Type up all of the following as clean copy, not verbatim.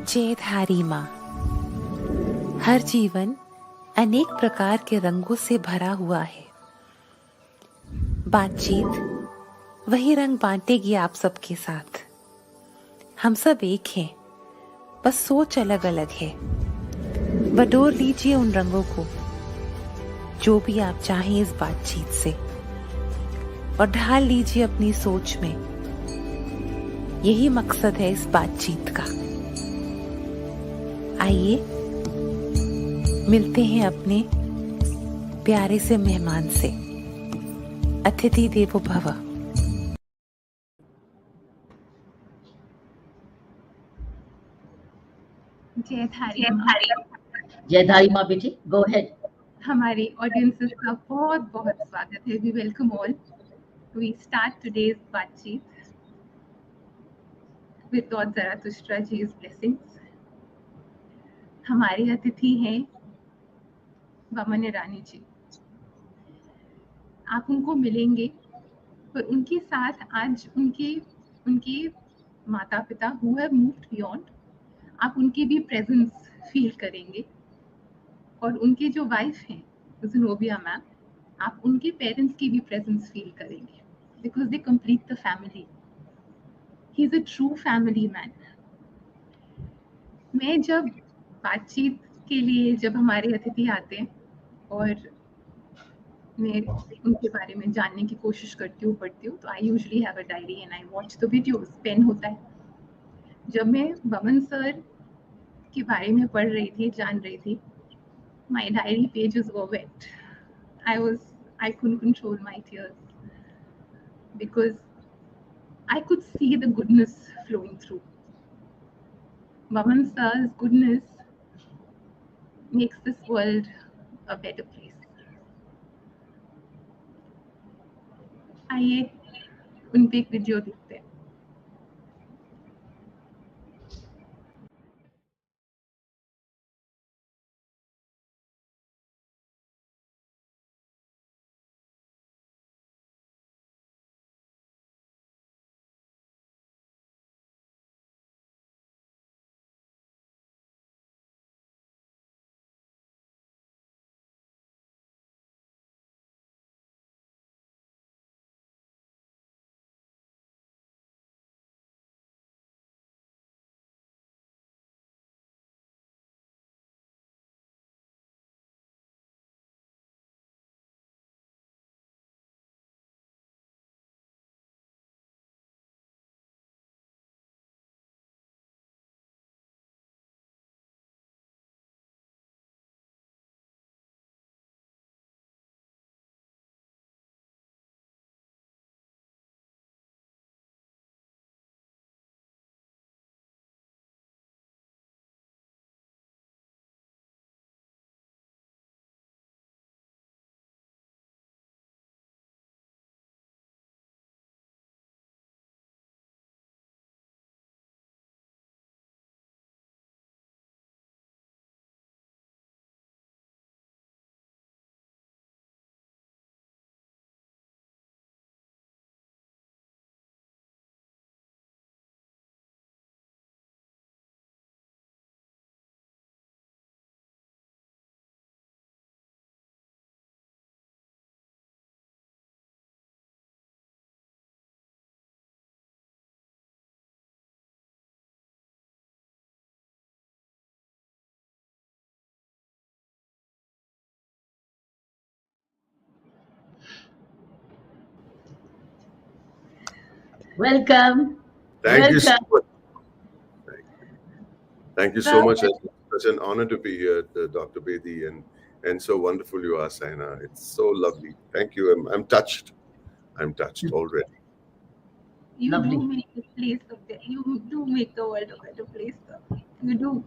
जयधारी माँ। हर जीवन अनेक प्रकार के रंगों से भरा हुआ है। बातचीत वही रंग बांटेगी आप सबके साथ। हम सब एक हैं, बस सोच अलग अलग है। बटोर लीजिए उन रंगों को, जो भी आप चाहें इस बातचीत से, और ढाल लीजिए अपनी सोच में। यही मकसद है इस बातचीत का। आइए मिलते हैं अपने प्यारे से मेहमान से। अतिथि देवो भव। जयधारी माँ। जयधारी माँ बेटी, गो अहेड। हमारी ऑडियंसेस का बहुत बहुत स्वागत है। We welcome all. We start today's बातचीत with Lord Zarathustra ji's blessings. हमारे अतिथि हैं बमन ईरानी जी। आप उनको मिलेंगे, पर उनके साथ आज उनके माता पिता हु हैव मूव्ड बियॉन्ड, आप उनकी भी प्रेजेंस फील करेंगे। और उनके जो वाइफ हैं ज़नोबिया मैम, आप उनके पेरेंट्स की भी प्रेजेंस फील करेंगे, because they complete the family. He is a true family man. मैं जब बातचीत के लिए जब हमारे अतिथि आते हैं और मैं उनके बारे में जानने की कोशिश करती हूँ, पढ़ती हूँ, तो I usually have a diary and I watch the videos. Pen होता है। जब मैं बमन सर के बारे में पढ़ रही थी, जान रही थी, my diary pages were wait. I couldn't control my tears because I could see the goodness flowing through. Baman sir's goodness makes this world a better place. आइए उन पे एक वीडियो देखते हैं। Welcome. Thank you so Welcome. much. Thank you so much. It's such an honor to be here, Dr. Bedi, and so wonderful you are, Saina. It's so lovely. Thank you. I'm touched. I'm touched already. You Lovely. do make the place you do make the world a better place, sir. You do.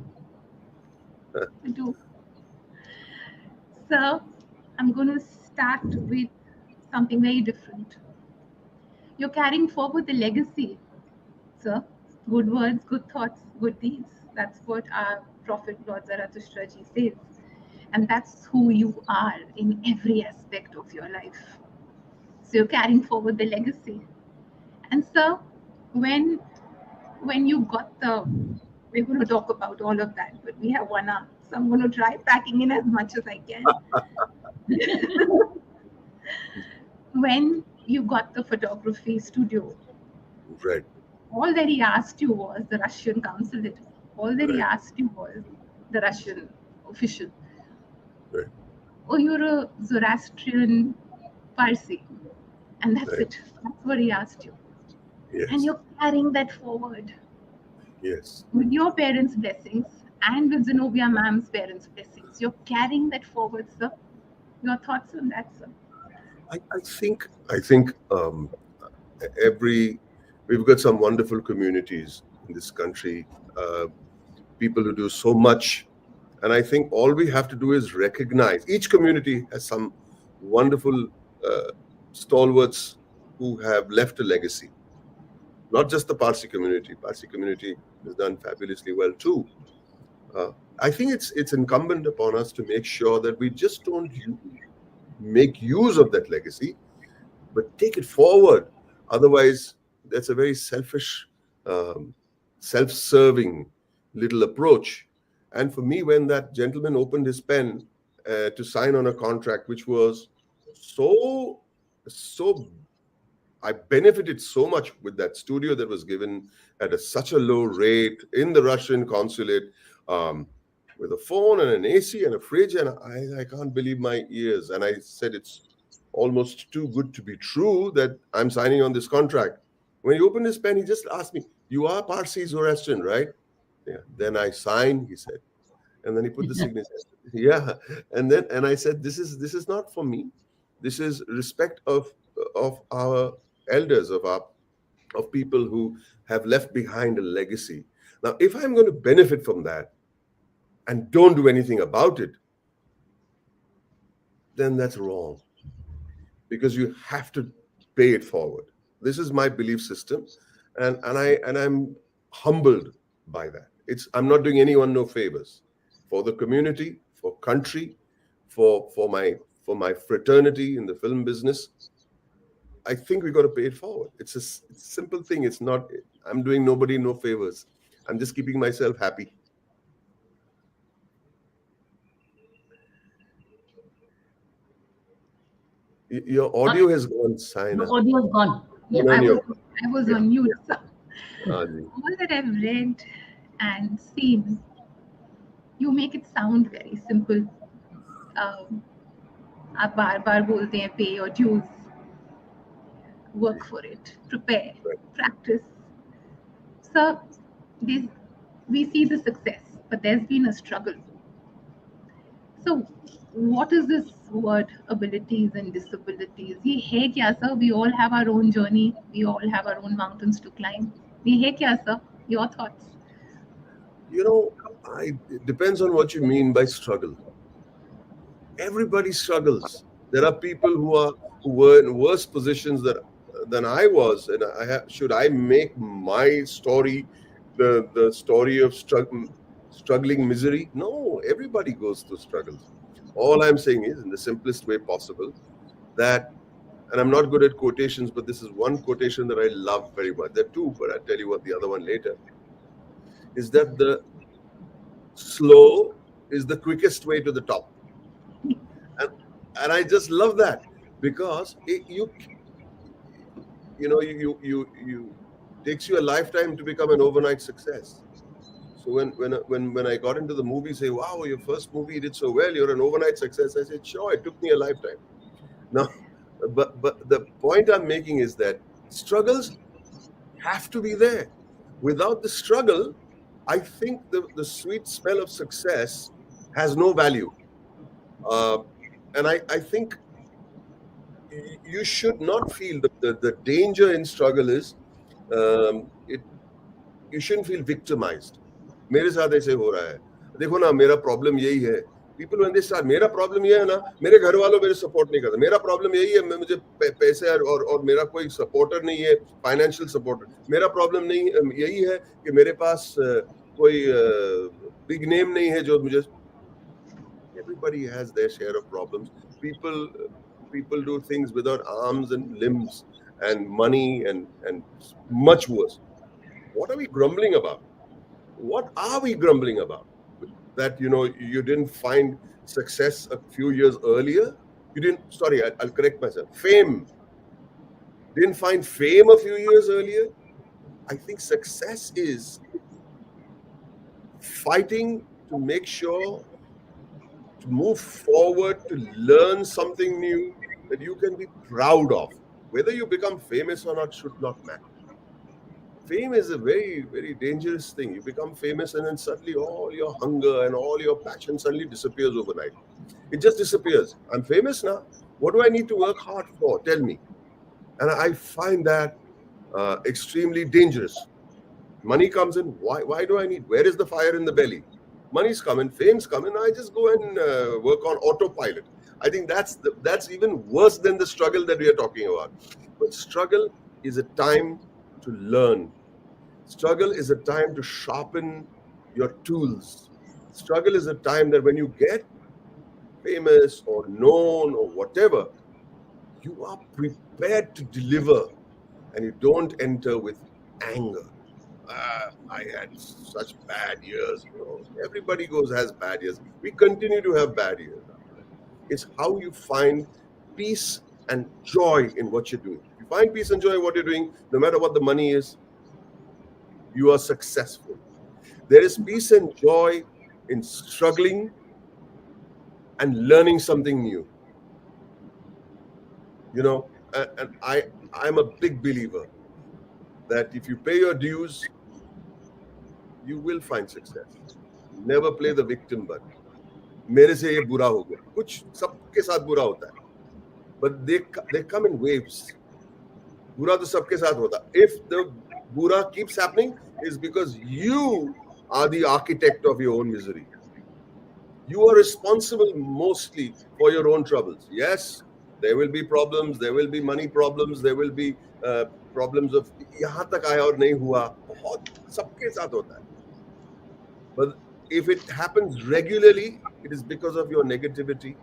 You do. Sir, I'm going to start with something very different. You're carrying forward the legacy, sir. Good words, good thoughts, good deeds. That's what our prophet Lord Zarathustra ji says. And that's who you are in every aspect of your life. So you're carrying forward the legacy. And sir, when you got the, we're going to talk about all of that, but we have 1 hour, so I'm going to try packing in as much as I can. When you got the photography studio, Right. all that he asked you was the Russian consulate. All that he Right. asked you was the Russian official. Right. Oh, you're a Zoroastrian Parsi. And that's Right. it. That's what he asked you. And Yes. you're carrying that forward Yes. with your parents' blessings and with Zenobia ma'am's parents' blessings. You're carrying that forward, sir. Your thoughts on that, sir? I think we've got some wonderful communities in this country, people who do so much, and I think all we have to do is recognize each community has some wonderful stalwarts who have left a legacy. Not just the Parsi community. Parsi community has done fabulously well too. I think it's incumbent upon us to make sure that we just don't make use of that legacy, but take it forward. Otherwise, that's a very selfish, self-serving little approach. And for me, when that gentleman opened his pen to sign on a contract, which was so I benefited so much with that studio that was given at such a low rate in the Russian consulate, with a phone and an AC and a fridge, and I can't believe my ears. And I said, it's almost too good to be true that I'm signing on this contract. When he opened his pen, he just asked me, "You are Parsi Zoroastrian, right?" Yeah. Then I signed, he said, and then he put the signature. Yeah, and I said, "This is not for me. This is respect of our elders, of people who have left behind a legacy." Now, if I'm going to benefit from that and don't do anything about it, then that's wrong, because you have to pay it forward. This is my belief system, and I'm humbled by that. I'm not doing anyone no favors. For the community, for country, for my fraternity in the film business, I think we got to pay it forward. It's a simple thing. It's not, I'm doing nobody no favors. I'm just keeping myself happy. Your audio has gone, Saina. The audio is gone. Yeah. No, no. I was Yeah. on mute, sir. Ji. All that I've read and seen, you make it sound very simple. आप बार बार बोलते हैं pay your dues, work for it, prepare, practice. Sir, we see the success, but there's been a struggle. So what is this word abilities and disabilities? ये है क्या, sir? We all have our own journey. We all have our own mountains to climb. ये है क्या, sir? Your thoughts? It depends on what you mean by struggle. Everybody struggles. There are people who were in worse positions than I was, and should I make my story the story of struggling misery? No, everybody goes through struggles. All I'm saying is, in the simplest way possible, that, and I'm not good at quotations, but this is one quotation that I love very much. There are two, but I'll tell you what the other one later, is that the slow is the quickest way to the top. And I just love that, because it takes you a lifetime to become an overnight success. So when I got into the movie, say, "Wow, your first movie you did so well, you're an overnight success," I said, "Sure, it took me a lifetime." Now, but the point I'm making is that struggles have to be there. Without the struggle, I think the sweet smell of success has no value. And I think you should not feel the danger in struggle is it you shouldn't feel victimized. मेरे साथ ऐसे हो रहा है, देखो ना मेरा problem यही है. People when they start, मेरा प्रॉब्लम ये है ना, मेरे घर वालों मेरे सपोर्ट नहीं करते, मेरा प्रॉब्लम यही है, मुझे पैसे और मेरा कोई सपोर्टर नहीं है, फाइनेंशियल सपोर्टर, मेरा प्रॉब्लम नहीं यही है कि मेरे पास कोई बिग नेम नहीं है जो मुझे. Everybody has their share of problems. People do things without arms and limbs and money and much worse. What are we grumbling about? What are we grumbling about? That you didn't find success a few years earlier. You didn't. Sorry, I'll correct myself. Fame. Didn't find fame a few years earlier. I think success is fighting to make sure to move forward, to learn something new that you can be proud of. Whether you become famous or not should not matter. Fame is a very, very dangerous thing. You become famous and then suddenly all your hunger and all your passion suddenly disappears overnight. It just disappears. I'm famous now. What do I need to work hard for? Tell me. And I find that extremely dangerous. Money comes in. Why do I need? Where is the fire in the belly? Money's coming, fame's coming. I just go and work on autopilot. I think that's even worse than the struggle that we are talking about. But struggle is a time to learn. Struggle is a time to sharpen your tools. Struggle is a time that when you get famous or known or whatever, you are prepared to deliver and you don't enter with anger. I had such bad years. Everybody has bad years. We continue to have bad years. It's how you find peace and joy in what you're doing. If you find peace and joy in what you're doing, no matter what the money is, you are successful. There is peace and joy in struggling and learning something new. And I'm a big believer that if you pay your dues, you will find success. Never play the victim but. मेरे से ये बुरा हो गया, कुछ सबके साथ बुरा होता है, but they come in waves. बुरा तो सबके साथ होता. If the बुरा keeps happening, is because you are the architect of your own misery. You are responsible mostly for your own troubles. Yes, there will be problems, there will be money problems, there will be problems of यहाँ तक आया और नहीं हुआ, बहुत सबके साथ होता है. But if it happens regularly, it is because of your negativity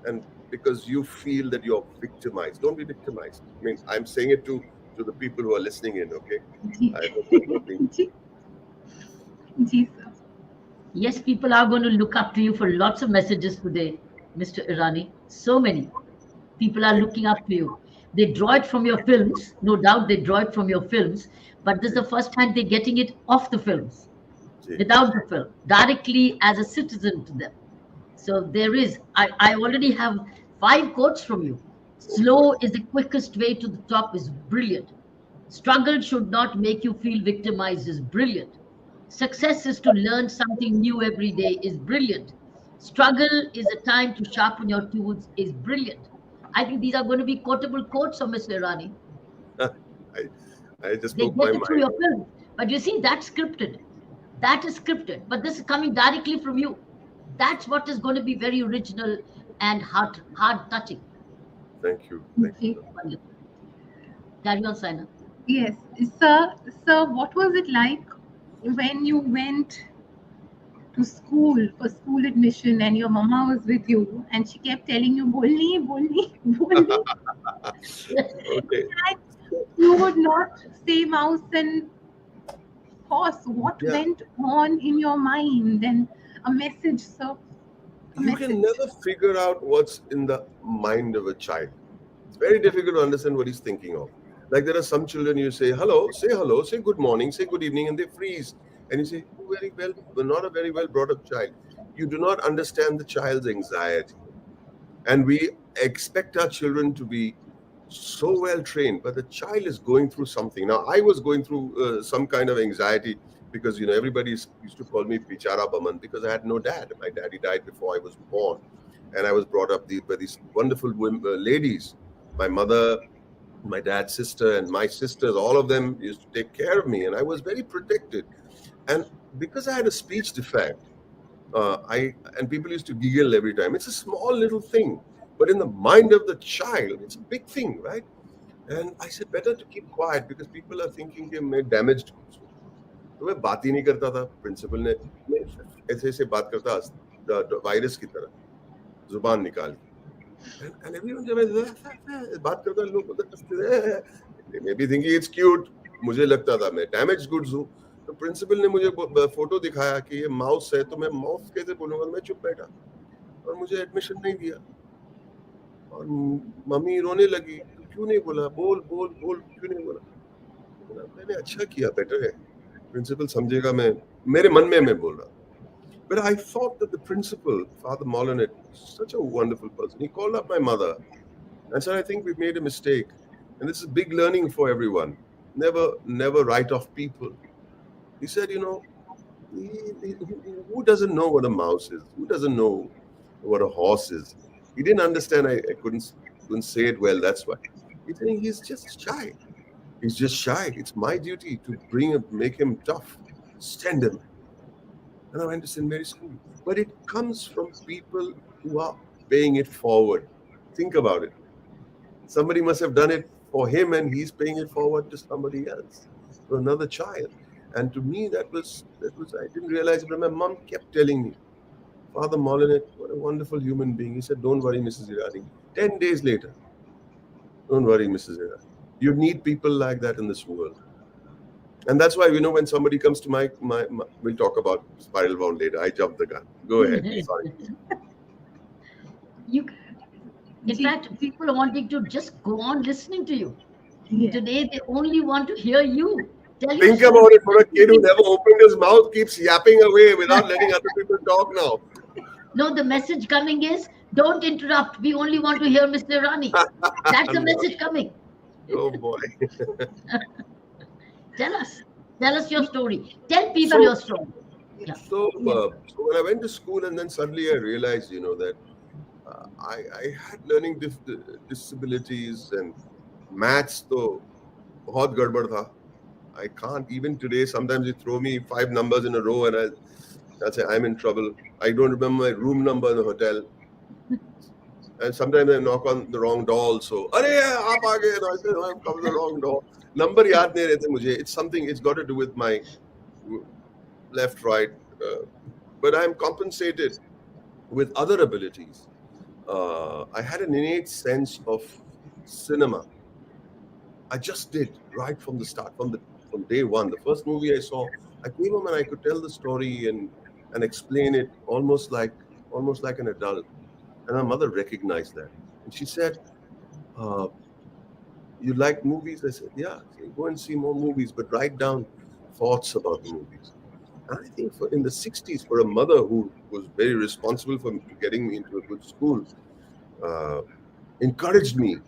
and because you feel that you're victimized. Don't be victimized. I mean, I'm saying it to the people who are listening in, okay? I hope I'm not being... Yes, people are going to look up to you for lots of messages today, Mr. Irani. So many people are looking up to you. They draw it from your films. No doubt they draw it from your films. But this is the first time they're getting it off the films. Without the film, directly as a citizen to them. So there is, I already have 5 quotes from you. Slow is the quickest way to the top is brilliant. Struggle should not make you feel victimized is brilliant. Success is to learn something new every day is brilliant. Struggle is a time to sharpen your tools is brilliant. I think these are going to be quotable quotes of Mr. Irani. I just spoke my mind. Through your film. But you see, that's scripted. That is scripted, but this is coming directly from you. That's what is going to be very original and heart touching. Thank you. Carry on, Saina. Yes, sir. What was it like when you went to school for school admission and your mama was with you and she kept telling you, "Bolni." Okay. You would not say mouse and horse. What went on in your mind? And a message, sir. You can never figure out what's in the mind of a child. It's very difficult to understand what he's thinking of. Like there are some children, you say hello, say good morning, say good evening, and they freeze. And you say, very well, but not a very well brought up child. You do not understand the child's anxiety. And we expect our children to be so well trained, but the child is going through something. Now, I was going through some kind of anxiety because, everybody used to call me Bichara Boman because I had no dad. My daddy died before I was born. And I was brought up by these wonderful ladies My mother, my dad's sister, and my sisters, all of them used to take care of me, and I was very protected. And because I had a speech defect, people used to giggle every time. It's a small little thing, but in the mind of the child, it's a big thing, right? And I said, better to keep quiet because people are thinking कि मैं damaged कुछ हूँ. तो मैं बात ही नहीं करता था. प्रिंसिपल ने मैं ऐसे ऐसे बात करता वायरस की तरह जुबान निकाल के. And everyone जब मैं बात करता लोग उधर हंसते थे. They may be thinking it's cute. मुझे लगता था मैं damaged goods हूँ. तो प्रिंसिपल ने मुझे फोटो दिखाया कि ये माउस है, तो मैं माउस कैसे बोलूंगा. मैं चुप बैठा और मुझे एडमिशन नहीं दिया. और मम्मी रोने लगी, तो क्यों नहीं बोला, बोल बोल बोल, क्यों नहीं बोला. मैंने अच्छा किया, बेटर है, प्रिंसिपल समझेगा. मैं मेरे मन में मैं बोल रहा. But I thought that the principal, Father Molinet, such a wonderful person. He called up my mother and said, I think we've made a mistake. And this is big learning for everyone. Never write off people. He said, who doesn't know what a mouse is? Who doesn't know what a horse is? He didn't understand. I couldn't say it well. That's why. He's saying he's just shy. He's just shy. It's my duty to make him tough, stand him. And I went to St. Mary's School. But it comes from people who are paying it forward. Think about it. Somebody must have done it for him and he's paying it forward to somebody else, to another child. And to me, that was I didn't realize it, but my mom kept telling me, Father Molinet, what a wonderful human being. He said, don't worry, Mrs. Irani. 10 days later, don't worry, Mrs. Irani. You need people like that in this world. And that's why, when somebody comes to my we'll talk about Spiral Bound later. I jumped the gun. Go ahead. Sorry. In fact, people are wanting to just go on listening to you. Yeah. Today, they only want to hear you. Think about it, for a kid who never opened his mouth, keeps yapping away without letting other people talk now. No, the message coming is, don't interrupt. We only want to hear Mr. Irani. That's the message coming. Oh, boy. Tell us your story. Tell people your story. Yeah. So when I went to school, and then suddenly I realized, that I had learning disabilities, and maths to bahut gadbad tha. I can't, even today, sometimes you throw me 5 numbers in a row and I'll say, I'm in trouble. I don't remember my room number in the hotel. And sometimes I knock on the wrong door also. Arey, aap aa gaye. I say, no, I'm coming the wrong door. Number yaad nahi rehte mujhe. It's something, it's got to do with my left, right. But I'm compensated with other abilities. I had an innate sense of cinema. I just did right from the start, from day one. The first movie I saw, I came home and I could tell the story and explain it almost like an adult. And my mother recognized that. And she said, you like movies? I said, yeah. So go and see more movies, but write down thoughts about the movies. And I think in the 60s, for a mother who was very responsible for getting me into a good school, encouraged me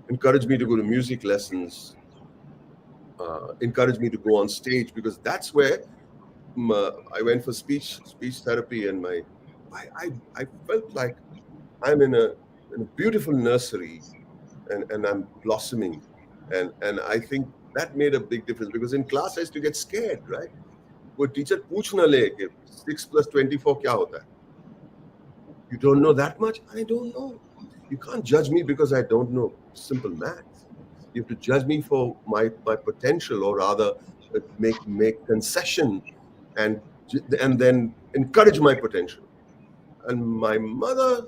to go to music lessons, encouraged me to go on stage, because that's where I went for speech therapy, and I felt like I'm in a beautiful nursery, and I'm blossoming, and I think that made a big difference, because in class I used to get scared, right? कोई teacher पूछ ना ले कि 6 + 24 क्या होता है. You don't know that much? I don't know. You can't judge me because I don't know simple maths. You have to judge me for my potential, or rather make concession and then encourage my potential. And my mother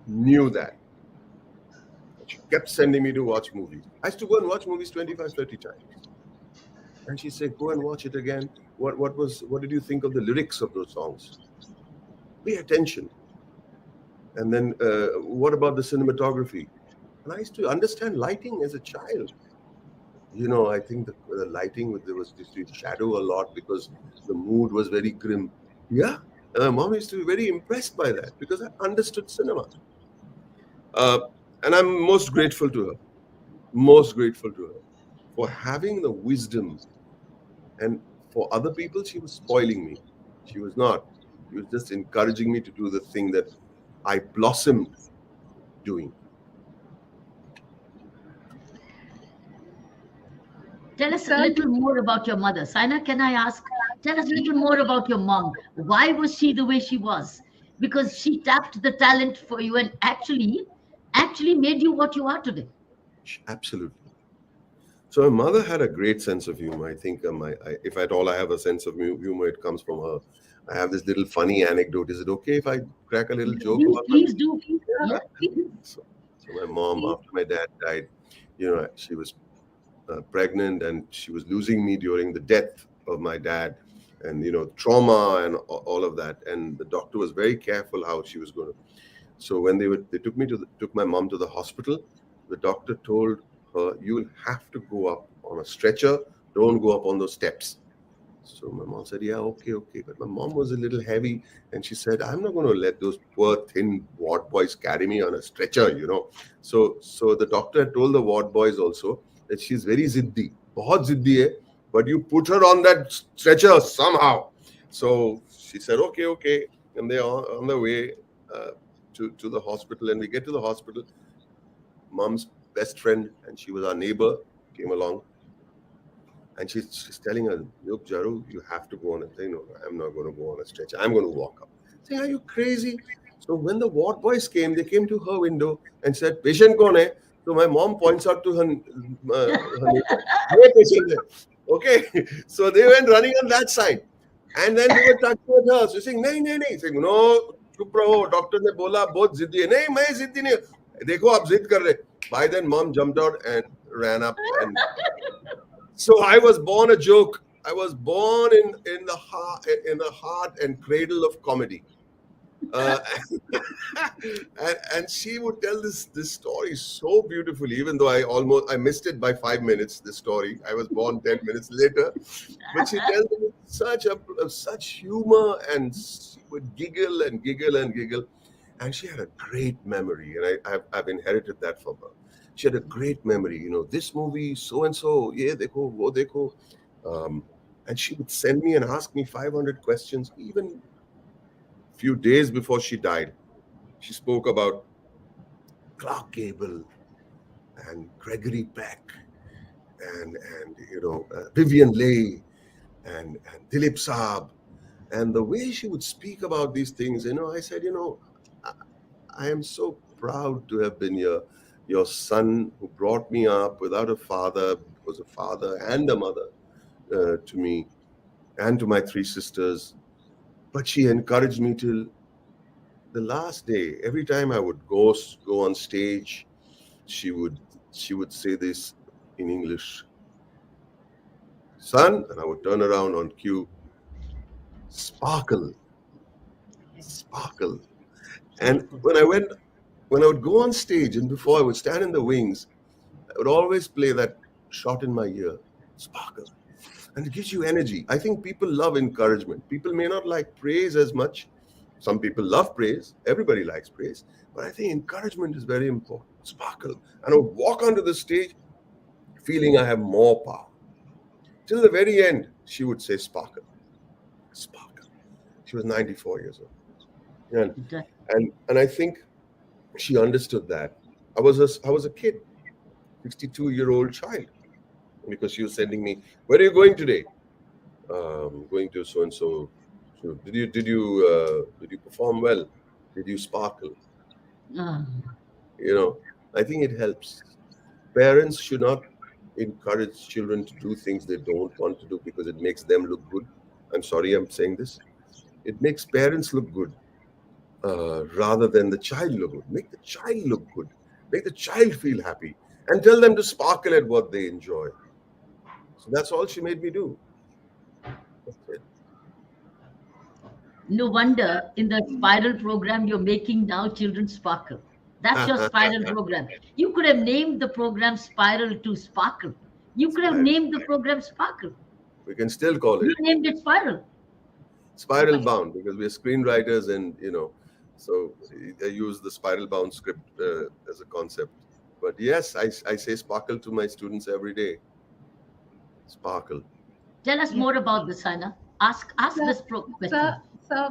knew that. She kept sending me to watch movies. I used to go and watch movies 25, 30 times. And she said, go and watch it again. What did you think of the lyrics of those songs? Pay attention. And then what about the cinematography? And I used to understand lighting as a child. I think the lighting, there was this shadow a lot because the mood was very grim. Yeah. And my mom used to be very impressed by that because I understood cinema. And I'm most grateful to her for having the wisdom. And for other people, she was spoiling me. She was not. She was just encouraging me to do the thing that I blossomed doing. Tell us a Sir, little more about your mother. Saina, can I ask? Tell us a little more about your mom. Why was she the way she was? Because she tapped the talent for you and actually made you what you are today. Absolutely. So my mother had a great sense of humor. I think if at all I have a sense of humor, it comes from her. I have this little funny anecdote. Is it okay if I crack a little joke Please, about my? please do. Yeah. So, so my mom, after my dad died, she was pregnant and she was losing me during the death of my dad, and trauma and all of that. And the doctor was very careful how she was going to. So when they took my mom to the hospital, the doctor told her, "You will have to go up on a stretcher. Don't go up on those steps." So my mom said, "Yeah, okay, okay." But my mom was a little heavy, and she said, "I'm not going to let those poor thin ward boys carry me on a stretcher." So the doctor had told the ward boys also that she's very ziddi, बहुत ziddi hai, but you put her on that stretcher somehow. So she said, "Okay, okay," and they are on the way uh, to the hospital, and we get to the hospital. Mom's best friend, and she was our neighbor, came along. And she's telling her, "Look, Jaru, you have to go on." And saying, "No, I'm not going to go on a stretcher. I'm going to walk up." Saying, "Are you crazy?" So when the ward boys came, they came to her window and said, "Patient kaun hai?" So my mom points out to her neighbor, "Ye patient hai." Okay. So they went running on that side. And then they were talking with her. So saying, "Nahi, nahi, nahi." Saying, "No, chup raho. Doctor ne bola, bahut ziddi hai." "Nahi, main ziddi nahi hu." "Dekho, aap zidd kar rahe." By then, mom jumped out and ran up, and so I was born a joke. I was born in the heart and cradle of comedy. Uh, and she would tell this story so beautifully, even though I missed it by 5 minutes. The story, I was born 10 minutes later, but she tells it with such humor, and she would giggle and giggle and giggle. And she had a great memory, and I've inherited that from her. She had a great memory. This movie, so and so, yeah, dekho, wo dekho. Um, and she would send me and ask me 500 questions. Even few days before she died, she spoke about Clark Gable and Gregory Peck and Vivian Leigh and Dilip Saab. And the way she would speak about these things, I said, I, I am so proud to have been your son who brought me up without a father, was a father and a mother to me and to my three sisters. But she encouraged me till the last day. Every time I would go on stage, she would she would say this in English, "Son," and I would turn around on cue, "Sparkle, sparkle." And when I would go on stage, and before I would stand in the wings, I would always play that shot in my ear, "Sparkle." And it gives you energy. I think people love encouragement. People may not like praise as much. Some people love praise. Everybody likes praise. But I think encouragement is very important. Sparkle. And I would walk onto the stage feeling I have more power. Till the very end, she would say, "Sparkle, sparkle." She was 94 years old. And, and I think she understood that. I was a kid, 62-year-old child, because she was sending me, "Where are you going today?" "Going to so and so." So did you perform well? Did you sparkle? Ah, I think it helps. Parents should not encourage children to do things they don't want to do because it makes them look good. I'm sorry, I'm saying this. It makes parents look good rather than the child look good. Make the child look good. Make the child feel happy, and tell them to sparkle at what they enjoy. So that's all she made me do. That's it. no wonder in the spiral program you're making now children sparkle. That's your spiral program. You could have named the program Spiral to Sparkle. You could have Spiral. named the program Sparkle. We can still call You it named it Spiral. spiral bound because we're screenwriters, and so I use the spiral bound script as a concept. But yes, I say sparkle to my students every day. Sparkle. Tell us Yes. more about this, Saina. Ask Sir, this question. sir, sir,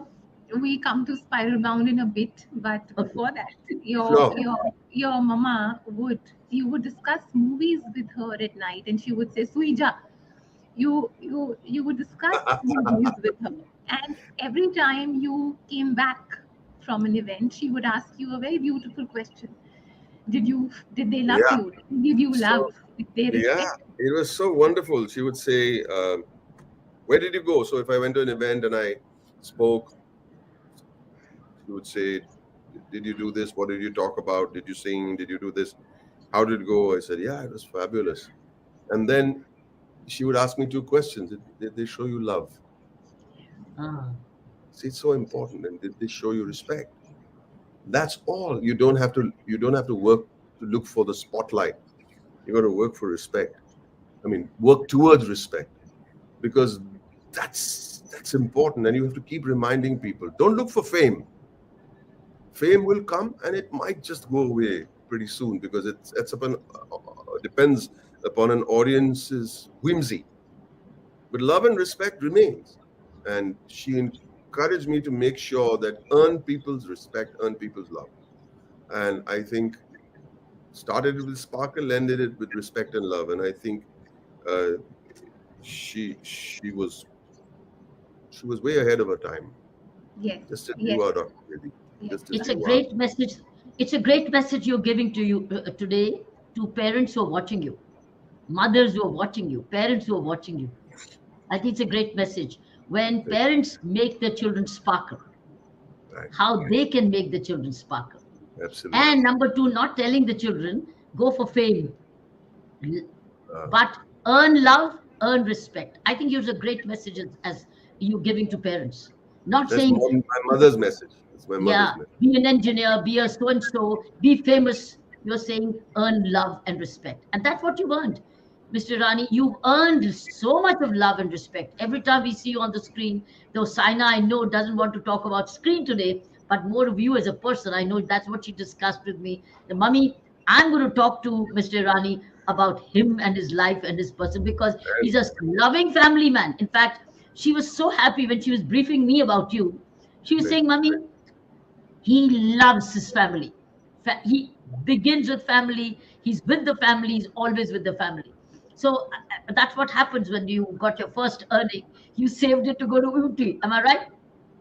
we come to Spiral Bound in a bit, but Okay. before that, Sure. your mama you would discuss movies with her at night, and she would say, "Suija," you would discuss movies with her, and every time you came back from an event, she would ask you a very beautiful question: did they love Yeah. you? Did you love? So, Did they yeah, respect? it was so wonderful. She would say, where did you go? So if I went to an event and I spoke, she would say, did you do this? What did you talk about? Did you sing? Did you do this? How did it go? I said, yeah, it was fabulous. And then she would ask me two questions. Did they show you love? Ah, See, it's so important. And did they show you respect? That's all. You don't have to work to look for the spotlight. You got to work for respect. I mean, work towards respect, because that's important, and you have to keep reminding people. Don't look for fame. Fame will come, and it might just go away pretty soon, because depends upon an audience's whimsy. But love and respect remains, and she encouraged me to make sure that earn people's respect, earn people's love, and I think started with sparkle, ended it with respect and love, and I think uh, she was way ahead of her time, Yes, just as you yes, are, Dr. Reddy. yes. Just as it's a you are. great message. It's a great message you're giving to you today, to parents who are watching you, mothers who are watching you, parents who are watching you. I think it's a great message. When parents make their children sparkle, Right. how they can make the children sparkle. Absolutely. And number two, not telling the children, go for fame, but earn love, earn respect. I think you're a great message as you giving to parents. Not That's saying, my mother's message. That's my yeah, mother's message. be an engineer, be a so and so, be famous. You're saying earn love and respect. And that's what you've earned. Mr. Rani, you've earned so much of love and respect. Every time we see you on the screen, though Saina, I know, doesn't want to talk about screen today, but more of you as a person. I know that's what she discussed with me. The mummy, I'm going to talk to Mr. Rani about him and his life and his person, because he's a loving family man. In fact, she was so happy when she was briefing me about you. She was Great. saying, Mummy, he loves his family. He begins with family. He's with the family. He's always with the family. So that's what happens when you got your first earning. You saved it to go to Uti. Am I right?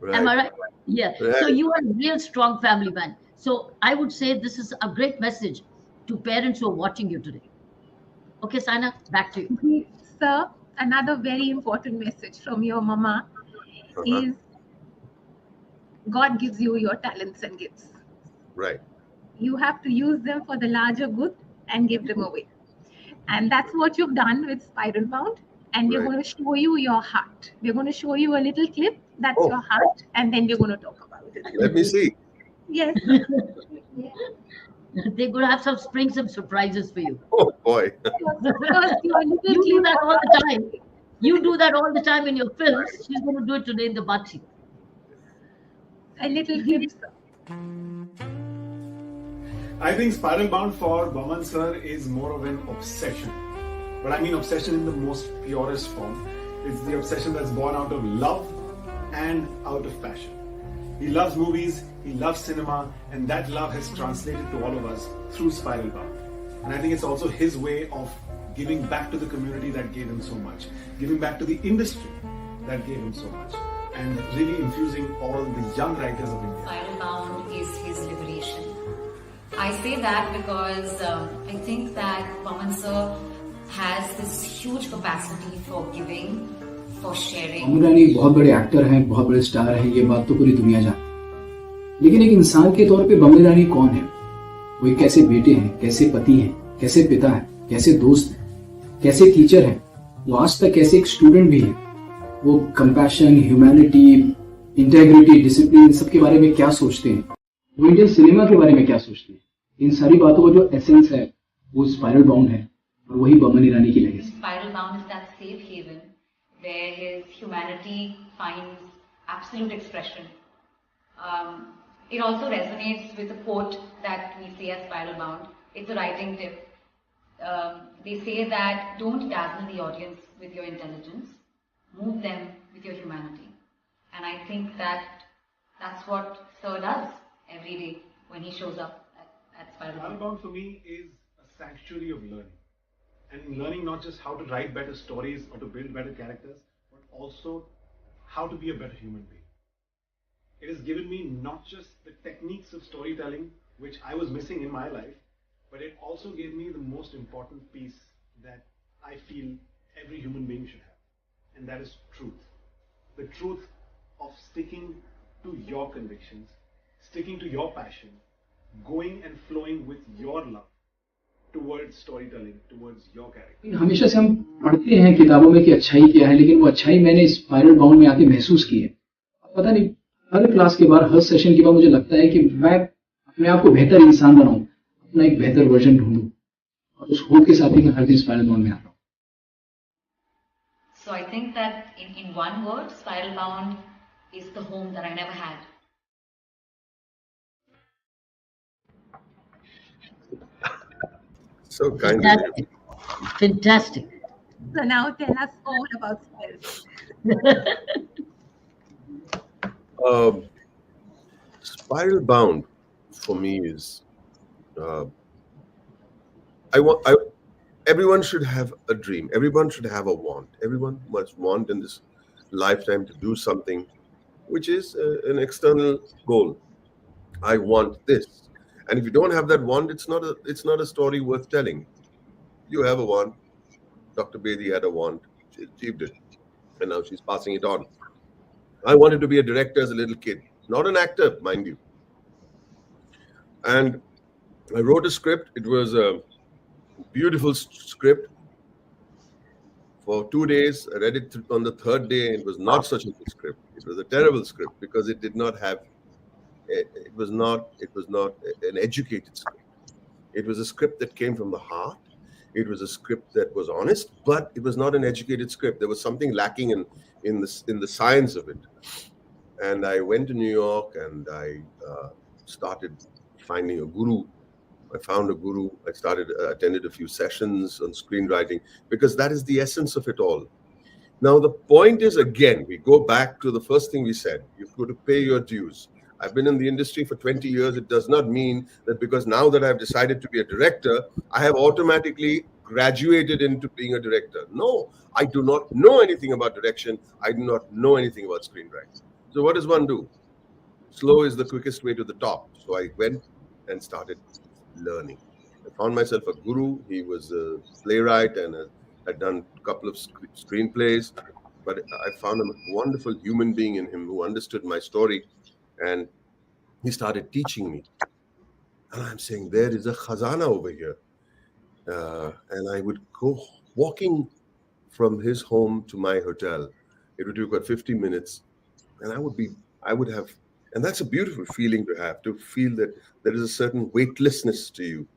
Am Right. I right? Yeah. So Right. you are a real strong family man. So I would say this is a great message to parents who are watching you today. Okay, Saina, back to you. Sir, another very important message from your mama Uh-huh. is God gives you your talents and gifts. Right. You have to use them for the larger good and give them away. And that's what you've done with Spiral Bound. And we're Right. going to show you your heart. We're going to show you a little clip. That's Oh, your heart. And then we're going to talk about it. let me see. Yes, sir. They're going to have some surprises for you. Oh boy. First, your little You do clip that of all the time. You do that all the time in your films. She's going to do it today in the Baatcheet. a little clip, sir. I think Spiral Bound for Boman sir is more of an obsession. But I mean obsession in the most purest form. It's the obsession that's born out of love and out of passion. He loves movies, he loves cinema, and that love has translated to all of us through Spiral Bound. And I think it's also his way of giving back to the community that gave him so much, giving back to the industry that gave him so much, and really infusing all the young writers of India. Spiral Bound is his liberation. I say that because I think that Boman sir has this huge capacity for giving, for sharing. Boman Irani बहुत बड़े actor हैं, बहुत बड़े star हैं, ये बात तो पूरी दुनिया जानती है। लेकिन एक इंसान के तौर पे बॉमन ईरानी कौन है? वो एक कैसे बेटे हैं, कैसे पति हैं, कैसे पिता हैं, कैसे दोस्त हैं, कैसे टीचर हैं, वो आज तक कैसे एक स्टूडेंट भी है। वो कंपैशन, ह्यूमैनिटी, इंटेग्रिटी, डिसिप्लिन, सबके बारे में क्या सोचते हैं, वो इंडियन सिनेमा के बारे में क्या सोचते हैं, इन सारी बातों का जो एसेंस है वो स्पाइरल बाउंड है, और वही बॉमन ईरानी की legacy. Spiral Bound is that safe haven where his humanity finds absolute expression. It also resonates with a quote that we say as Spiral Bound. It's a writing tip. They say that don't dazzle the audience with your intelligence, move them with your humanity. And I think that that's what Sir does every day when he shows up at Spiral Bound. Spiral Bound for me is a sanctuary of learning. And learning not just how to write better stories or to build better characters, but also how to be a better human being. It has given me not just the techniques of storytelling, which I was missing in my life, but it also gave me the most important piece that I feel every human being should have, and that is truth. The truth of sticking to your convictions, sticking to your passion, going and flowing with your love towards storytelling, towards your character. हमेशा से हम पढ़ते हैं किताबों में कि अच्छाई क्या है, लेकिन वो अच्छाई मैंने स्पाइरल बाउंड में आके महसूस की है. पता नहीं, हर क्लास के बाद, हर सेशन के बाद मुझे लगता है कि मैं अपने आप को बेहतर इंसान बनाऊं, अपना एक बेहतर वर्जन ढूंढूं, और उस होप के साथ ही मैं हर दिन स्पाइरल बाउंड में आता हूं. So I think that in one word, Spiral Bound is the home that I never had. So kind of you. Fantastic. So now tell us all about Spiral. Spiral Bound for me is everyone should have a dream. Everyone should have a want. Everyone must want in this lifetime to do something which is an external goal. I want this. And if you don't have that want, it's not a story worth telling. You have a want. Dr. Bedi had a want. She achieved it. And now she's passing it on. I wanted to be a director as a little kid. Not an actor, mind you. And I wrote a script. It was a beautiful script. For 2 days, I read it on the third day. It was not such a good script. It was a terrible script because it did not have. It was not an educated script. It was a script that came from the heart. It was a script that was honest, but it was not an educated script. There was something lacking in the science of it. And I went to New York and I started finding a guru. I found a guru. I attended a few sessions on screenwriting because that is the essence of it all. Now, the point is, again, we go back to the first thing we said. You've got to pay your dues. I've been in the industry for 20 years. It does not mean that because now that I've decided to be a director, I have automatically graduated into being a director. No, I do not know anything about direction. I do not know anything about screenwriting. So what does one do? Slow is the quickest way to the top. So I went and started learning. I found myself a guru. He was a playwright and had done a couple of screenplays. But I found a wonderful human being in him who understood my story. And he started teaching me. And I'm saying, there is a khazana over here. And I would go walking from his home to my hotel. It would take about 50 minutes. And I would have, and that's a beautiful feeling to feel that there is a certain weightlessness to you.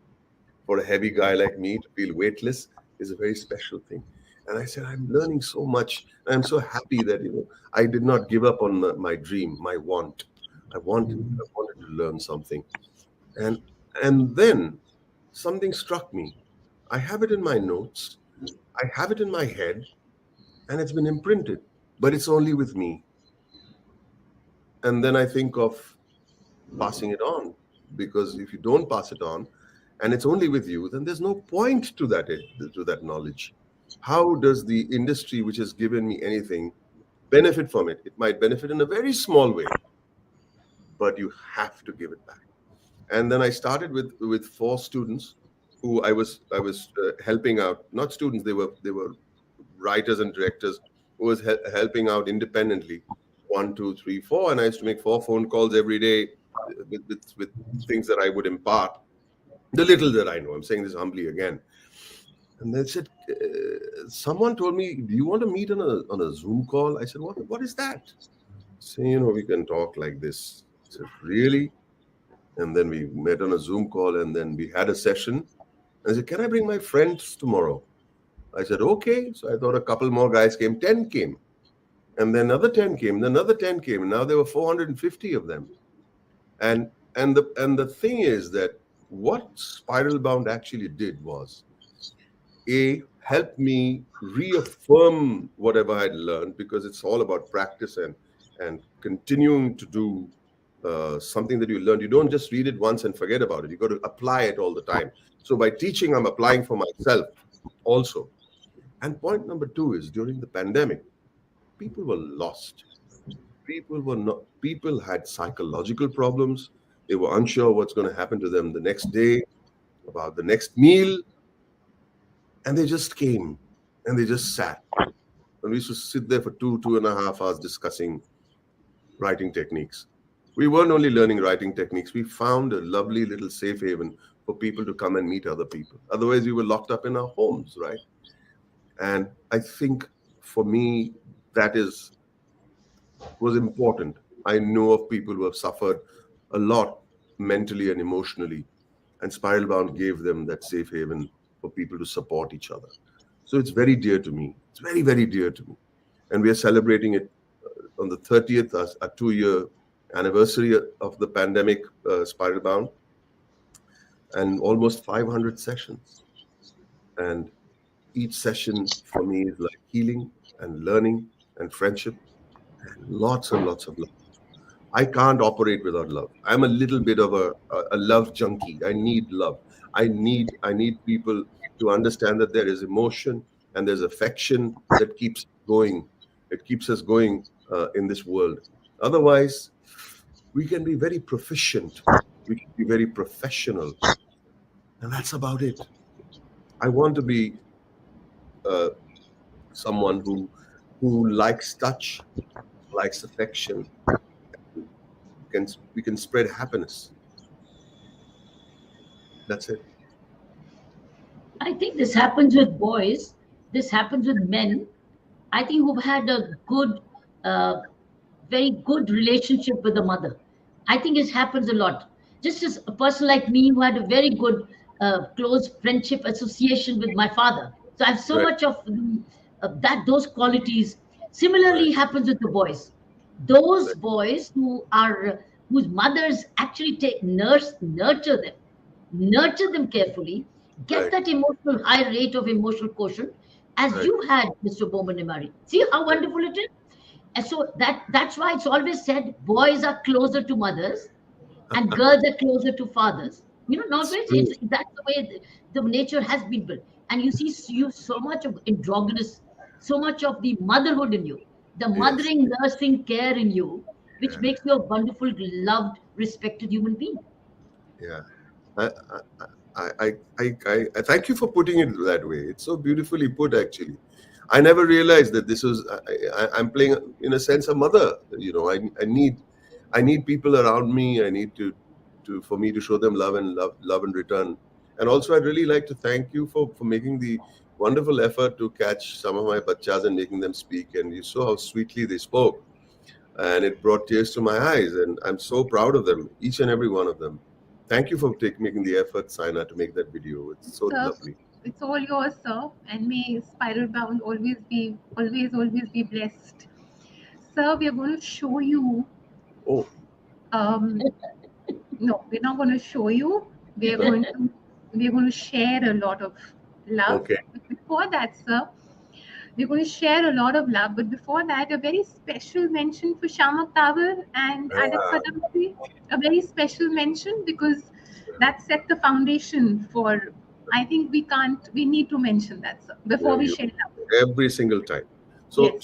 For a heavy guy like me to feel weightless is a very special thing. And I said, I'm learning so much. I'm so happy that, I did not give up on my dream, my want. I wanted to learn something. And then something struck me. I have it in my notes. I have it in my head. And it's been imprinted. But it's only with me. And then I think of passing it on. Because if you don't pass it on, and it's only with you, then there's no point to that knowledge. How does the industry which has given me anything benefit from it? It might benefit in a very small way, but you have to give it back. And then I started with 4 students who I was helping out. Not students, they were writers and directors who was helping out independently. 1, 2, 3, 4, and I used to make 4 phone calls every day with things that I would impart. The little that I know, I'm saying this humbly again. And they said, someone told me, do you want to meet on a Zoom call? I said, what is that? Say, we can talk like this. I said, really? And then we met on a Zoom call and then we had a session. And I said, can I bring my friends tomorrow? I said, okay. So I thought a couple more guys came, 10 came. And then another 10 came, then another 10 came. And now there were 450 of them. And the thing is that what Spiral Bound actually did was, help me reaffirm whatever I'd learned, because it's all about practice and continuing to do something that you learned. You don't just read it once and forget about it. You got to apply it all the time. So by teaching, I'm applying for myself also. And point number 2 is during the pandemic, people were lost. People had psychological problems. They were unsure what's going to happen to them the next day, about the next meal. And they just came and they just sat. And we used to sit there for 2.5 hours discussing writing techniques. We weren't only learning writing techniques, we found a lovely little safe haven for people to come and meet other people. Otherwise, we were locked up in our homes, right? And I think for me, that was important. I know of people who have suffered a lot mentally and emotionally, and Spiral Bound gave them that safe haven for people to support each other. So it's very dear to me. It's very, very dear to me. And we are celebrating it on the 30th, a 2-year anniversary of the pandemic, Spiral Bound, and almost 500 sessions. And each session for me is like healing and learning and friendship and lots of love. I can't operate without love. I'm a little bit of a love junkie. I need love. I need people to understand that there is emotion and there's affection that keeps going. It keeps us going in this world. Otherwise, we can be very proficient. We can be very professional. And that's about it. I want to be someone who likes touch, likes affection. We can spread happiness. That's it. I think this happens with boys. This happens with men. I think who've had a good, very good relationship with the mother. I think it happens a lot. Just as a person like me who had a very good, close friendship association with my father. So I have so much of those qualities. Similarly happens with the boys. Those boys whose mothers actually nurture them carefully, get that emotional high rate of emotional quotient, as you had, Mr. Boman Irani. See how wonderful it is? And so that's why it's always said boys are closer to mothers and girls are closer to fathers. Nowadays that's the way the nature has been built. And you see so much of androgynous, so much of the motherhood in you, the mothering, nursing care in you, which makes you a wonderful, loved, respected human being. Yeah. I thank you for putting it that way. It's so beautifully put, actually. I never realized that this was. I'm playing, in a sense, a mother. I need people around me. I need for me to show them love in return. And also, I'd really like to thank you for making the wonderful effort to catch some of my bachas and making them speak. And you saw how sweetly they spoke, and it brought tears to my eyes. And I'm so proud of them, each and every one of them. Thank you for making the effort, Saina, to make that video. It's so lovely. It's all yours, sir. And may Spiral Bound always be blessed. Sir, we are going to show you. Oh. No, we're not going to show you. We're going to share a lot of love. Okay. But before that, sir, we're going to share a lot of love. But before that, a very special mention for Shamak Tawar and Adit Kadamsi. A very special mention, because that set the foundation for. I think we need to mention that, sir, before we share love. Every single time. So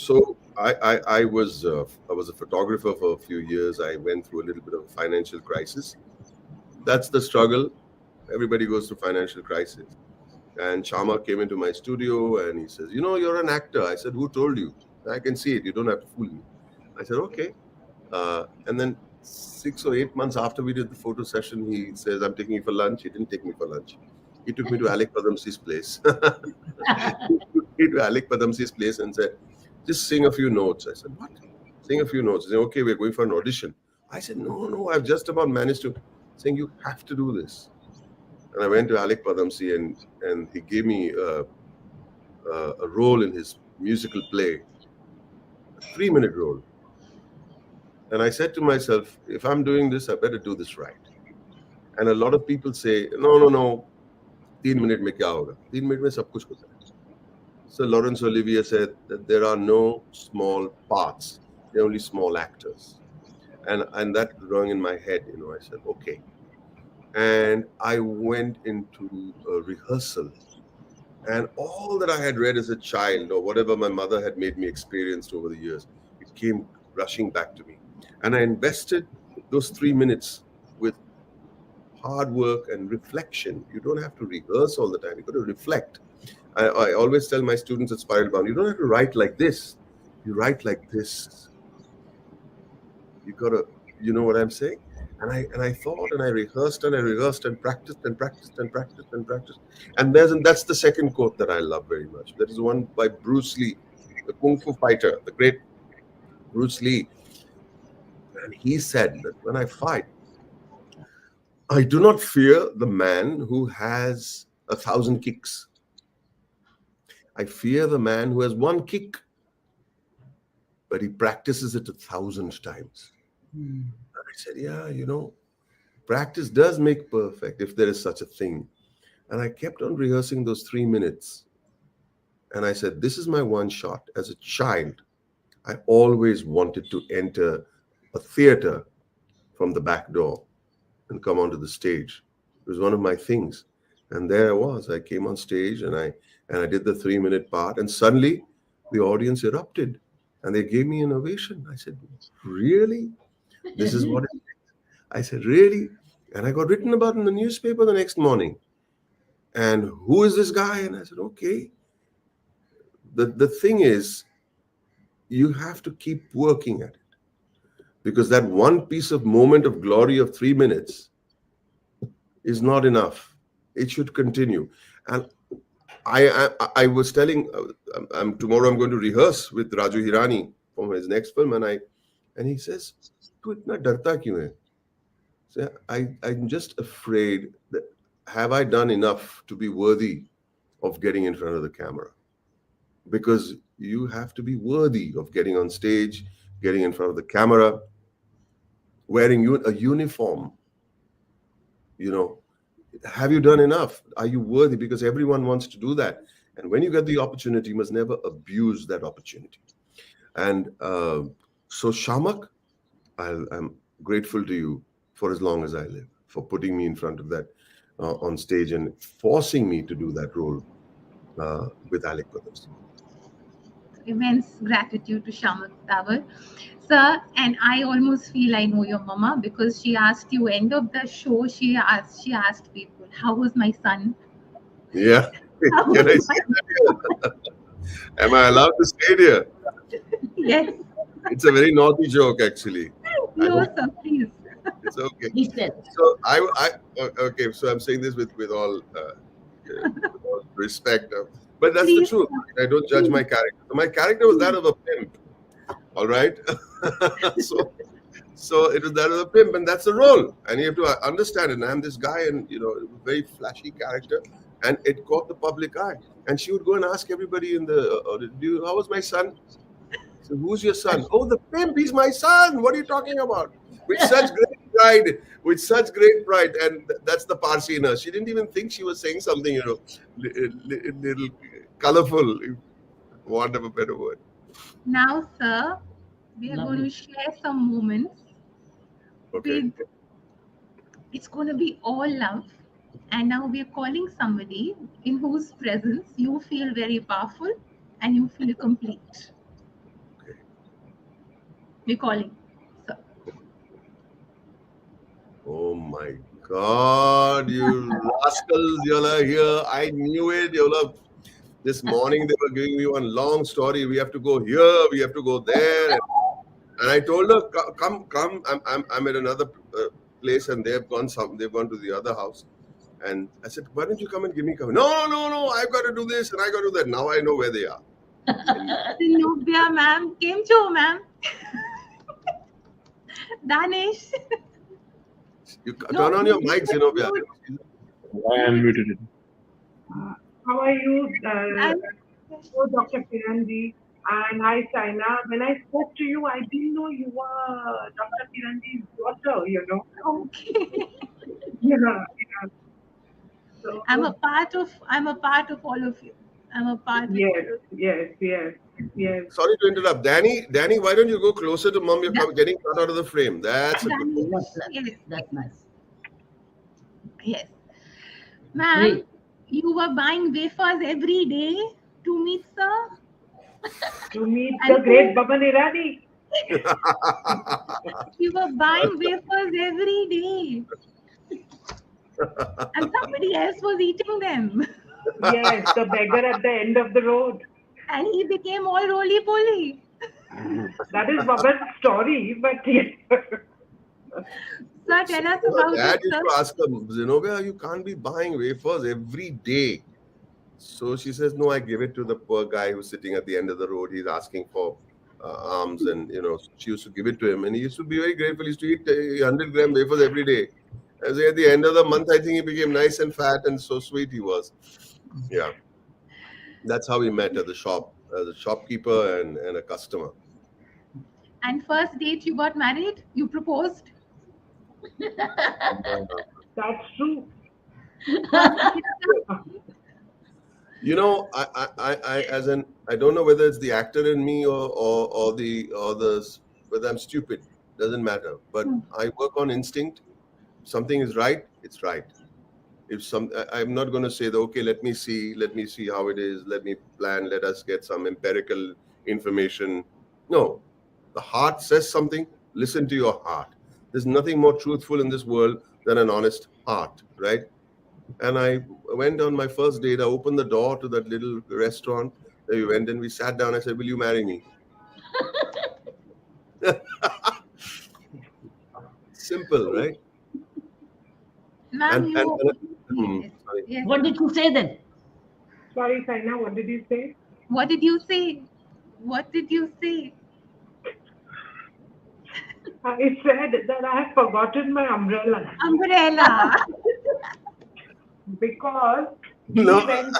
I was a photographer for a few years. I went through a little bit of a financial crisis. That's the struggle. Everybody goes through financial crisis. And Shama came into my studio and he says, you're an actor. I said, who told you? I can see it. You don't have to fool me. I said, okay. And then 6 or 8 months after we did the photo session, he says, I'm taking you for lunch. He didn't take me for lunch. He took me to Alec Padamsi's place. He took me to Alec Padamsi's place and said, just sing a few notes. I said, what? Sing a few notes. He said, okay, we're going for an audition. I said, no, I've just about managed to. Saying, you have to do this. And I went to Alec Padamsi and he gave me a role in his musical play, a 3-minute role. And I said to myself, if I'm doing this, I better do this right. And a lot of people say, no, 3 minute mein kya hoga? 3 minute mein sab kuch hota hai. So Laurence Olivier said that there are no small parts, there are only small actors. and that rung in my head. I said, okay. And I went into a rehearsal, and all that I had read as a child, or whatever my mother had made me experience over the years, it came rushing back to me. And I invested those 3 minutes with hard work and reflection. You don't have to rehearse all the time. You got to reflect. I always tell my students at Spiral Bound, you don't have to write like this. You write like this. You got to, you know what I'm saying? And I thought, and I rehearsed and I rehearsed and practiced and practiced and practiced and practiced. And that's the second quote that I love very much. That is one by Bruce Lee, the Kung Fu fighter, the great Bruce Lee. And he said that when I fight, I do not fear the man who has 1,000 kicks. I fear the man who has one kick, but he practices it 1,000 times. I said, yeah, practice does make perfect, if there is such a thing. And I kept on rehearsing those 3 minutes. And I said, this is my one shot. As a child, I always wanted to enter a theater from the back door and come onto the stage. It was one of my things. And there I was. I came on stage and I did the 3-minute part. And suddenly the audience erupted and they gave me an ovation. I said, really? This is what it is. I said, really? And I got written about in the newspaper the next morning. And who is this guy? And I said, okay. The thing is, you have to keep working at it. Because that one piece of moment of glory of 3 minutes is not enough. It should continue. And I was telling, tomorrow I'm going to rehearse with Raju Hirani for his next film. And he says, "Tu itna darta kyun hai?" So I'm just afraid that have I done enough to be worthy of getting in front of the camera? Because you have to be worthy of getting on stage, getting in front of the camera, wearing a uniform. Have you done enough? Are you worthy? Because everyone wants to do that. And when you get the opportunity, you must never abuse that opportunity. And so Shamak, I'm grateful to you for as long as I live, for putting me in front of that on stage and forcing me to do that role with Alec Brothers. Immense gratitude to Shamak Tawar. Sir, and I almost feel I know your mama because she asked you, end of the show, she asked people, how was my son? Yeah. Can I say that here? Am I allowed to say it here? Yes. It's a very naughty joke, actually. No, sir, please. It's okay. He said. So okay. So I'm saying this with all respect, but that's Please. the truth. I don't judge my character. My character was that of a pimp. All right. So it was that of a pimp, and that's the role. And you have to understand it. And I'm this guy, and very flashy character, and it caught the public eye. And she would go and ask everybody in the how was my son? So who's your son? Oh, the pimp. He's my son. What are you talking about? With such great pride. With such great pride. And that's the Parsi in her. She didn't even think she was saying something, little colorful, want of a better word. Now, sir, we are going to share some moments. Okay. It's going to be all love. And now we are calling somebody in whose presence you feel very powerful and you feel complete. Okay. We're calling, sir. Oh my God, you rascals, y'all are here. I knew it. This morning they were giving me one long story. We have to go here, we have to go there. And I told her, come. I'm at another place, and they've gone to the other house. And I said, why don't you come and give me cover? No, I've got to do this and I got to do that. Now I know where they are. Sinubia, ma'am. Came to, ma'am. Danish. You turn on your mics, Zenobia. I unmuted it. How are you, Dr. Kiranji? And hi, China. When I spoke to you, I didn't know you were Dr. Kiranji's daughter, Okay. Yeah. So, I'm a part of all of you. I'm a part of Yes, it. yes. Sorry to interrupt. Danny, why don't you go closer to mom? You're getting cut out of the frame. That's a good Danish, thing. yes, That's nice. yes. Ma'am, Great. you were buying wafers every day to meet sir? To meet And the great Boman Irani. you were buying wafers every day. And somebody else was eating them. Yes, the beggar at the end of the road. And he became all roly-poly. That is Boman's story, but yes. Sir, tell us about Dad it, used sir. to ask her, Zenobia, you can't be buying wafers every day. So she says, no, I give it to the poor guy who's sitting at the end of the road. He's asking for alms, and she used to give it to him, and he used to be very grateful. He used to eat 100-gram wafers every day. As at the end of the month, I think he became nice and fat, and so sweet he was. Yeah, that's how we met at the shop, as a shopkeeper and a customer. And first date you got married? You proposed? That's true. I don't know whether it's the actor in me or whether I'm stupid. Doesn't matter. But I work on instinct. Something is right, it's right. I'm not going to say that, okay, let me see how it is, let me plan, let us get some empirical information. No, the heart says something, listen to your heart. There's nothing more truthful in this world than an honest heart, right? And I went on my first date. I opened the door to that little restaurant. We went and we sat down. I said, will you marry me? Simple, right? Ma'am, Yes. What did you say then? Sorry, Saina, what did you say? What did you say? What did you say? I said that I have forgotten my umbrella. Umbrella. Because we went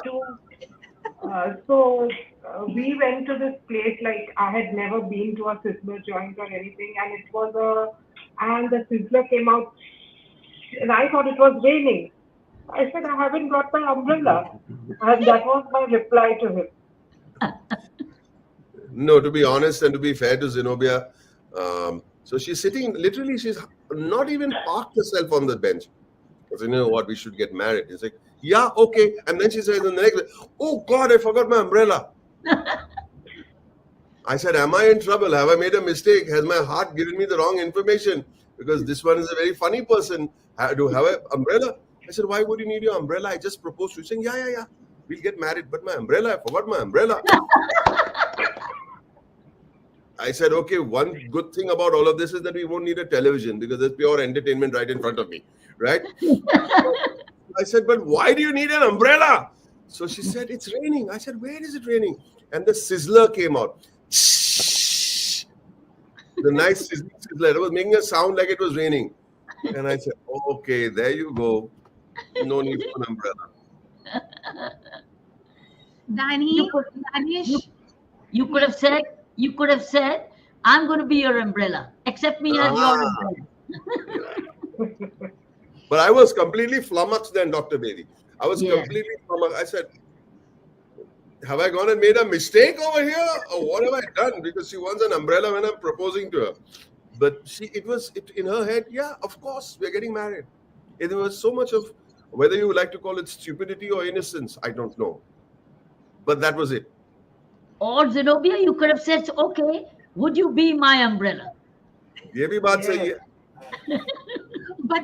to this place, like I had never been to a Sizzler joint or anything, and the Sizzler came out, and I thought it was raining. I said, I haven't got my umbrella, and that was my reply to him. No, to be honest and to be fair to Zenobia, so she's sitting, literally, she's not even parked herself on the bench. Because you know what, we should get married. He's like, yeah, okay. And then she says in the next, oh God, I forgot my umbrella. I said, am I in trouble? Have I made a mistake? Has my heart given me the wrong information? Because this one is a very funny person. Do have an umbrella? I said, why would you need your umbrella? I just proposed to you. Saying, yeah. We'll get married. But my umbrella, I forgot my umbrella. I said, okay, one good thing about all of this is that we won't need a television because there's pure entertainment right in front of me, right? I said, but why do you need an umbrella? So she said, it's raining. I said, where is it raining? And the Sizzler came out. The nice Sizzler. It was making a sound like it was raining. And I said, okay, there you go. No need for an umbrella. Danish. You could have said, I'm going to be your umbrella. Accept me as your umbrella. But I was completely flummoxed then, Dr. Bedi. I was completely flummoxed. I said, have I gone and made a mistake over here? Or what have I done? Because she wants an umbrella when I'm proposing to her. But it was in her head, yeah, of course, we're getting married. And there was so much of, whether you would like to call it stupidity or innocence, I don't know. But that was it. Or Zenobia, you could have said, okay, would you be my umbrella? Ye bhi baat sahi hai. But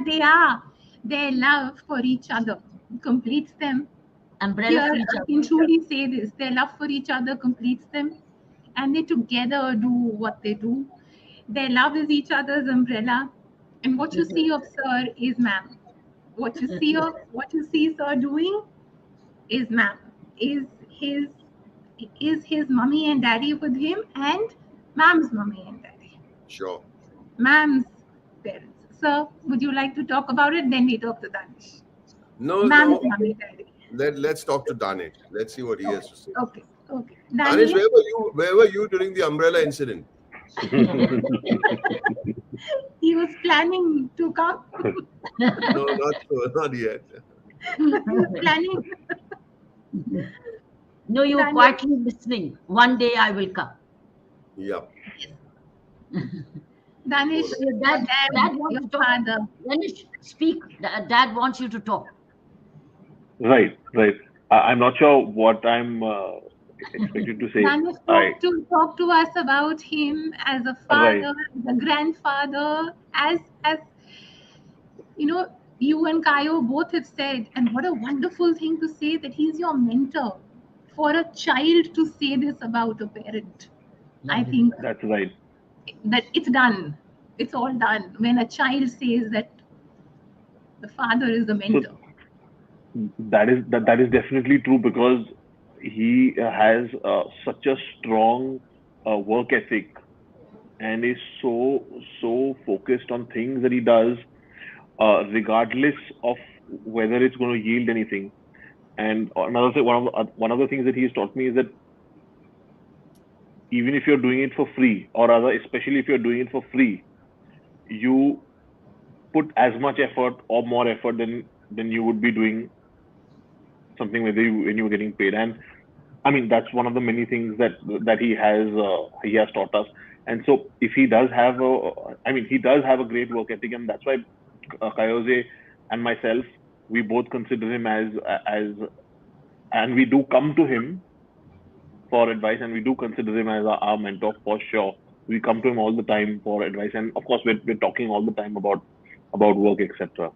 their love for each other completes them. Umbrella for each I other. can truly say this. Their love for each other completes them. And they together do what they do. Their love is each other's umbrella. And what you see of Sir is ma'am. What you see Sir doing is ma'am. Is his mummy and daddy with him and ma'am's mummy and daddy. Sure. Ma'am's parents. Sir, would you like to talk about it? Then we talk to Danish. No. Ma'am's mummy, daddy. Let's talk to Danish. Let's see what he has to say. Okay. Danish, where were you during the umbrella incident? He was planning to come. No, not yet. He was planning. No, you were Danish, quietly listening. One day I will come. Yeah. Danish, So your your dad dad, wants your to talk. father. Danish, speak. Dad wants you to talk. Right, right. I'm not sure what I'm expected to say. Danish, I talk to us about him as a Right. father, as a grandfather, as you know, you and Kayo both have said, and what a wonderful thing to say that he's your mentor. For a child to say this about a parent, I Lovely. think That's right. that it's done. It's all done when a child says that the father is the So mentor. that is definitely true because he has such a strong work ethic and is so focused on things that he does, regardless of whether it's going to yield anything. And another thing, one of the things that he's taught me is that even if you're doing it for free, or rather, especially if you're doing it for free, you put as much effort or more effort than you would be doing something when you were getting paid. And I mean, that's one of the many things that he has taught us. And so, if he does have he does have a great work ethic, and that's why Kayose and myself, we both consider him as, and we do come to him for advice, and we do consider him as our mentor for sure. We come to him all the time for advice, and of course, we're talking all the time about work, etc.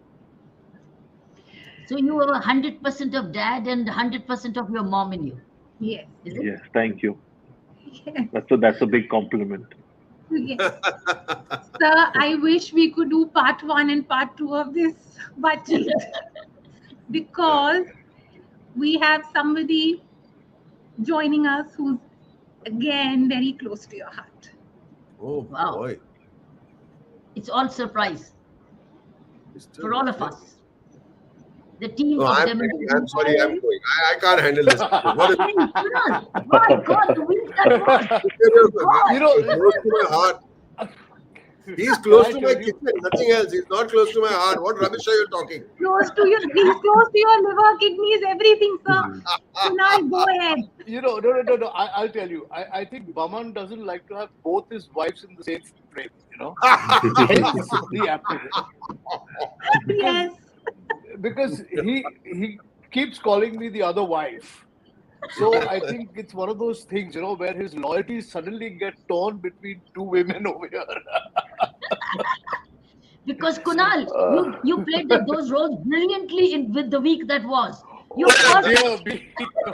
So you have 100% of dad and 100% of your mom in you. Yes. Is it? Yes, thank you. Yes. That's a big compliment. Yes. Sir, I wish we could do part 1 and part 2 of this Baatcheet because we have somebody joining us who's again very close to your heart. Oh Wow. boy. It's all surprise He's still for all of listening. us. The team No, of I'm them. leaving. I'm sorry, I'm going. I can't handle this. What is My God, the week that was. You know, close to my heart. He's close to my kitchen, nothing else. He's not close to my heart. What rubbish are you talking? He's close to your liver, kidneys, everything, sir. Kunal, go ahead. No. I'll tell you. I think Baman doesn't like to have both his wives in the same frame, Hence the apple. Yes. Because he keeps calling me the other wife. So I think it's one of those things, where his loyalties suddenly get torn between two women over here. Because Kunal, you played those roles brilliantly with the week that was. You're Oh, perfect. dear me.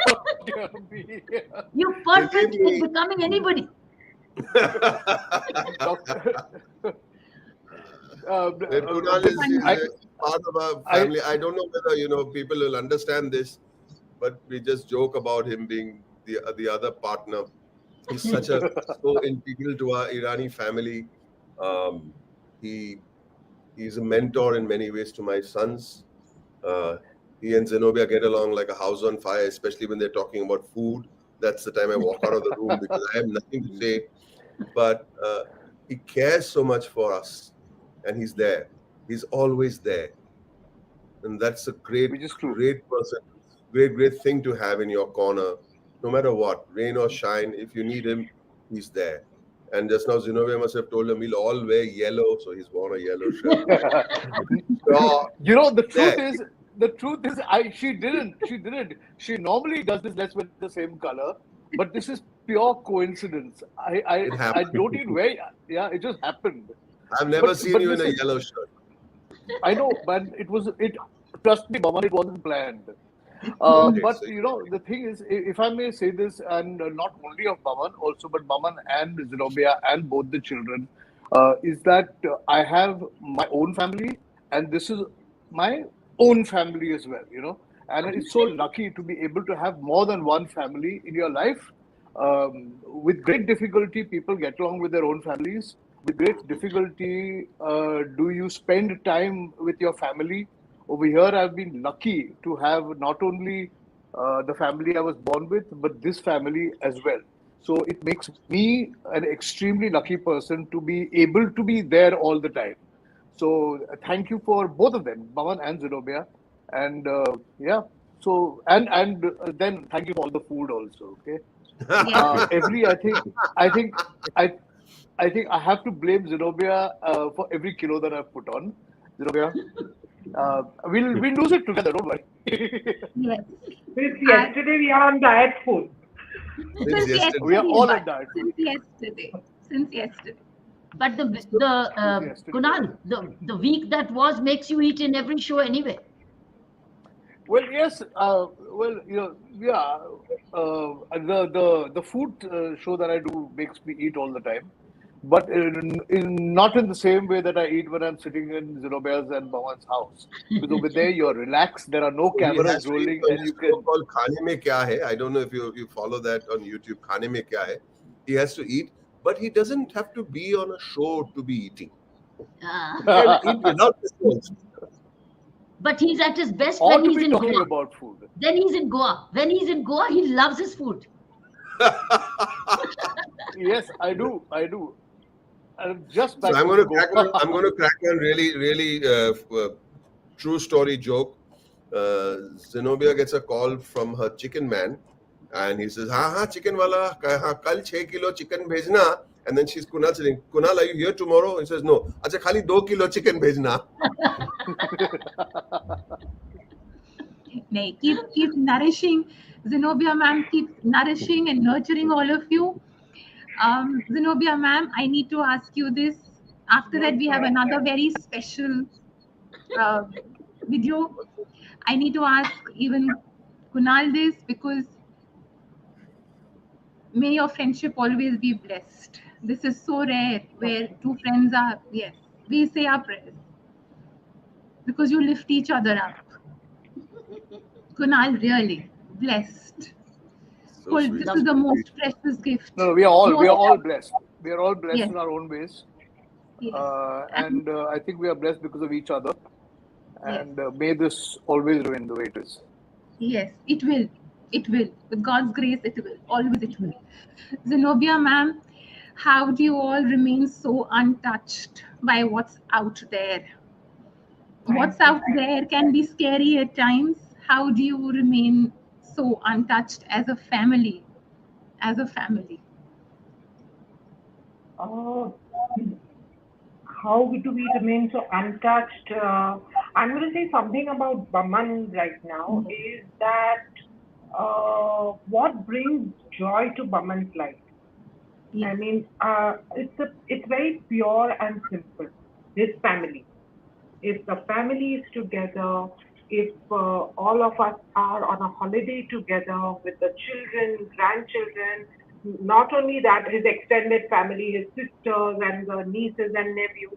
Oh, dear me. You're perfect Believe in me. becoming anybody. Kunal is part of our family. I don't know whether people will understand this, but we just joke about him being the other partner. He's so integral to our Irani family. He's a mentor in many ways to my sons. He and Zenobia get along like a house on fire, especially when they're talking about food. That's the time I walk out of the room because I have nothing to say. But he cares so much for us, and he's there. He's always there, and that's a great person, great thing to have in your corner. No matter what, rain or shine, if you need him, he's there. And just now, Zenobia must have told him we'll all wear yellow, so he's worn a yellow shirt. The truth is, she didn't. She normally does this. Let's wear the same color, but this is pure coincidence. I don't even wear. Yeah, it just happened. I've never seen you in a yellow shirt. I know, but it. Trust me, Baman, it wasn't planned. But the thing is, if I may say this, and not only of Baman, also but Baman and Zenobia and both the children, is that I have my own family, and this is my own family as well. And it's so lucky to be able to have more than one family in your life. With great difficulty, people get along with their own families. With great difficulty, do you spend time with your family? Over here, I've been lucky to have not only the family I was born with, but this family as well. So it makes me an extremely lucky person to be able to be there all the time. So thank you for both of them, Baman and Zenobia. And So and then thank you for all the food also. Okay. Yes. I think I I think I have to blame Zenobia for every kilo that I've put on. Zenobia, we'll lose it together. Don't worry. Yes. Since I, yesterday we are on diet food. Since since yesterday. We are yesterday, all but on diet food. since yesterday. Since yesterday. But Yesterday. Kunal, the week that was makes you eat in every show anyway. Well, yes. Well, yeah. The food show that I do makes me eat all the time, but not in the same way that I eat when I'm sitting in Zenobia's and Bhavan's house. Because over there you're relaxed. There are no So he has cameras to eat rolling, on and this you show can. called Khane Mein Kya Hai. I don't know if you follow that on YouTube. Khane Mein Kya Hai. He has to eat, but he doesn't have to be on a show to be eating. Ah. He can eat without this also. But he's at his best Or when to he's be in talking Goa. about food. Then he's in Goa. When he's in Goa, he loves his food. Yes, I do. I do. I'm just So back I'm from going to crack Goa. I'm going to crack one really true story joke. Zenobia gets a call from her chicken man, and he says, "हाँ हाँ chicken वाला, हाँ कल 6 kilo chicken भेजना." And then she's Kunal saying, "Kunal, are you here tomorrow?" He says, "No." अच्छा खाली 2 kilo chicken भेजना. Nay, keep nourishing. Zenobia ma'am, keep nourishing and nurturing all of you. Zenobia ma'am, I need to ask you this. After that, we have another very special uh, video. I need to ask even Kunal this because may your friendship always be blessed. This is so rare where two friends are, yes, we say our prayers because you lift each other up. Kunal, really blessed. So sweet. This is the most precious gift. No, we are all blessed. We are all blessed Yes. in our own ways. Yes. And I think we are blessed because of each other. Yes. And may this always remain the way it is. Yes, it will. It will. With God's grace, it will. Always it will. Zenobia ma'am, how do you all remain so untouched by what's out there? What's out there can be scary at times. How do you remain so untouched as a family? As a family. How do we remain so untouched? I'm going to say something about Baman right now is that what brings joy to Baman's life? Yes. I mean, it's very pure and simple. His family. If the family is together, if all of us are on a holiday together with the children, grandchildren, not only that, his extended family, his sisters and the nieces and nephews,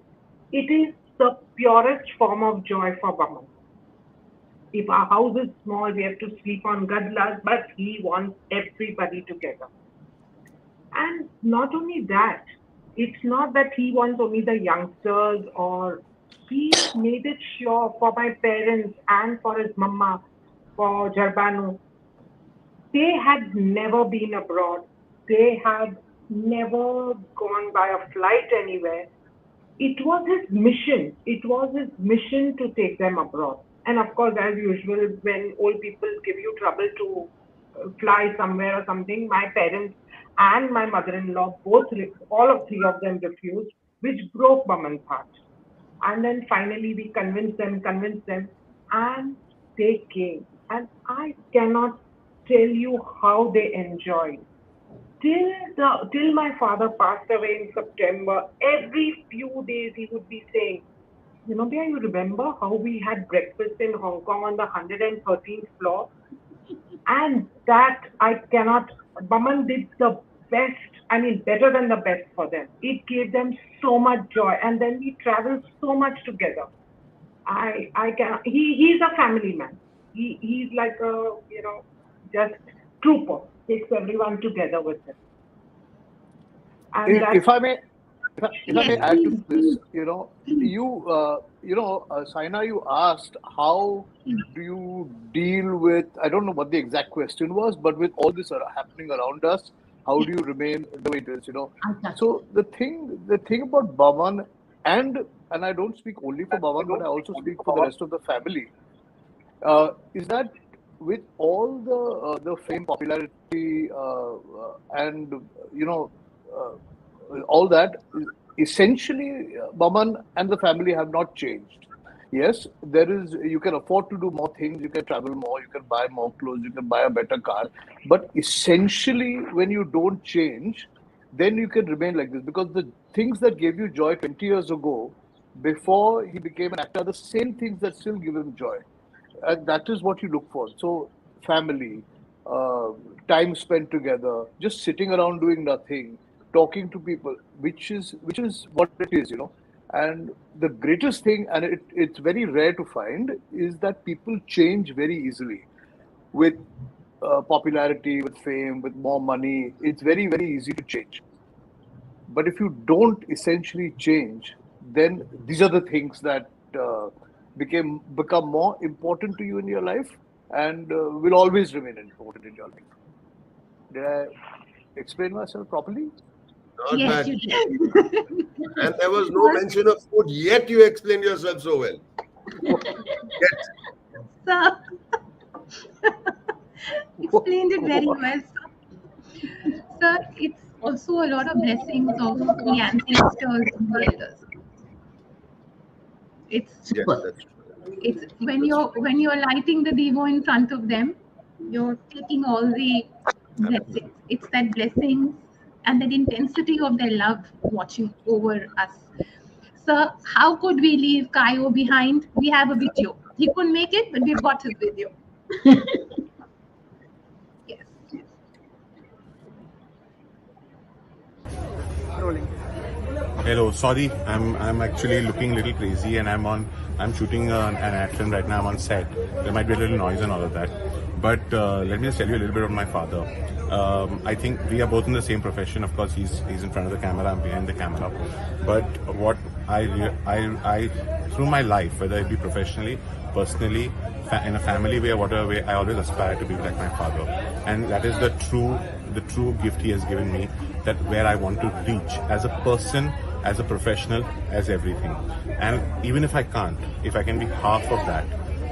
it is the purest form of joy for Baman. If our house is small, we have to sleep on gadlas, but he wants everybody together. And not only that, it's not that he wants only the youngsters or he made it sure for my parents and for his mama, for Jarbanu. They had never been abroad. They had never gone by a flight anywhere. It was his mission. It was his mission to take them abroad. And of course, as usual, when old people give you trouble to fly somewhere or something, my parents and my mother-in-law all of three of them refused, which broke Baman's heart. And then finally, we convinced them, and they came. And I cannot tell you how they enjoyed till my father passed away in September, every few days he would be saying, Bia, you remember how we had breakfast in Hong Kong on the 113th floor? And that I cannot, Baman did the best, I mean, better than the best for them. It gave them so much joy. And then we traveled so much together. He's a family man. He's like a, just trooper, takes everyone together with him. And If I may, if I may Yes, add to please. this, Saina, you asked how do you deal with, I don't know what the exact question was, but with all this happening around us, how do you remain the way it is? Untouched. So the thing about Baman, and I don't speak only for Baman, but I also speak for the rest of the family, is that with all the fame, popularity, and all that, essentially, Baman and the family have not changed. Yes, there is. You can afford to do more things. You can travel more. You can buy more clothes. You can buy a better car. But essentially, when you don't change, then you can remain like this, because the things that gave you joy 20 years ago, before he became an actor, are the same things that still give him joy, and that is what you look for. So, family, uh, time spent together, just sitting around doing nothing, talking to people, which is what it is. And the greatest thing, and it's very rare to find, is that people change very easily with popularity, with fame, with more money. It's very, very easy to change. But if you don't essentially change, then these are the things that become more important to you in your life, and will always remain important in your life. Did I explain myself properly? Not Yes, bad. you did. And there was no mention of food, yet you explained yourself so well. Yet. Sir, explained it very well, sir. Sir, it's also a lot of blessings of the ancestors and the elders. It's Yes, Super. that's true. it's when you're lighting the devo in front of them, you're taking all the blessings. It's that blessings and that intensity of their love watching over us. Sir, how could we leave Kaio behind? We have a video. He couldn't make it, but we've got his video. Yes. Hello, sorry, I'm actually looking a little crazy, and I'm shooting an ad film right now. I'm on set. There might be a little noise and all of that, but let me just tell you a little bit about my father. I think we are both in the same profession. Of course, he's in front of the camera, I'm behind the camera. But what I through my life, whether it be professionally, personally, in a family way or whatever way, I always aspire to be like my father, and that is the true gift he has given me. That where I want to reach as a person, as a professional, as everything. And even if I can't, if I can be half of that,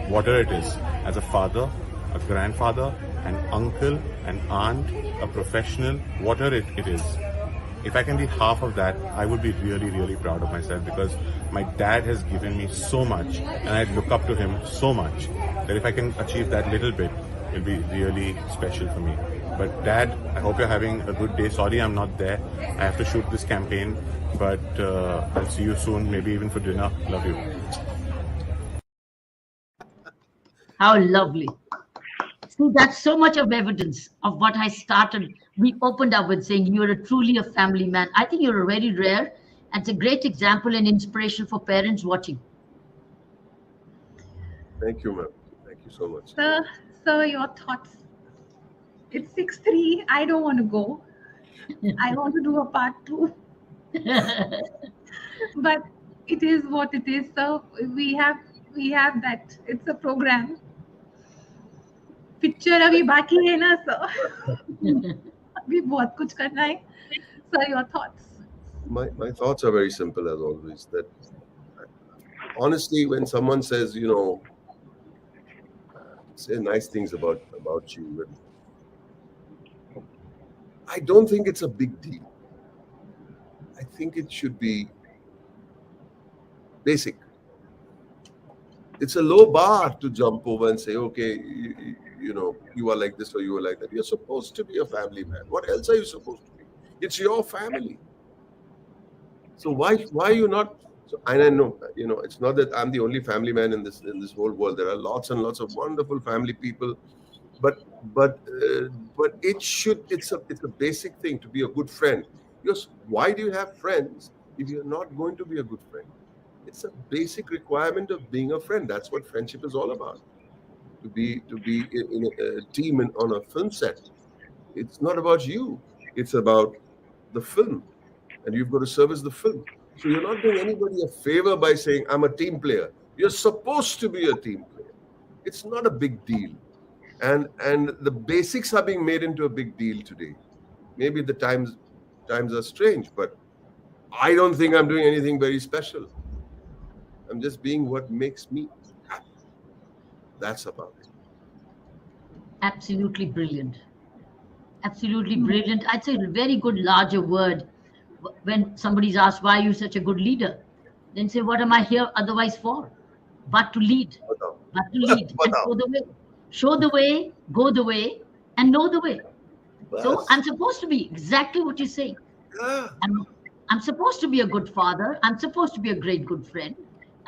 whatever it is, as a father, a grandfather, an uncle, an aunt, a professional, whatever it is, if I can be half of that, I would be really, really proud of myself, because my dad has given me so much and I look up to him so much that if I can achieve that little bit, it'll be really special for me. But Dad, I hope you're having a good day. Sorry I'm not there. I have to shoot this campaign, but I'll see you soon, maybe even for dinner. Love you. How lovely. See, that's so much of evidence of what I started. We opened up with saying you're truly a family man. I think you're a very rare, and it's a great example and inspiration for parents watching. Thank you, ma'am. Thank you so much. Sir, your thoughts. It's 6:03. I don't want to go. I want to do a part 2. But it is what it is. So we have that. It's a program. Picture अभी बाकी है ना sir अभी बहुत कुछ करना है sir your thoughts My thoughts are very simple as always, that honestly, when someone says, say nice things about you, I don't think it's a big deal. I think it should be basic. It's a low bar to jump over and say, okay, you are like this or you are like that. You're supposed to be a family man. What else are you supposed to be? It's your family. So why are you not? So, and I know, it's not that I'm the only family man in this whole world. There are lots and lots of wonderful family people, but it's a basic thing to be a good friend. Why do you have friends if you're not going to be a good friend? It's a basic requirement of being a friend. That's what friendship is all about. To be in a team on a film set. It's not about you. It's about the film, and you've got to service the film. So you're not doing anybody a favor by saying, I'm a team player. You're supposed to be a team player. It's not a big deal. And the basics are being made into a big deal today. Maybe the times are strange, but I don't think I'm doing anything very special. I'm just being what makes me happy. That's about it. Absolutely brilliant. Absolutely brilliant. I'd say a very good larger word when somebody's asked, why are you such a good leader? Then say, what am I here otherwise for? But to lead. But to lead and show the way. Show the way, go the way, and know the way. So I'm supposed to be exactly what you're saying. Yeah. I'm supposed to be a good father. I'm supposed to be a great good friend.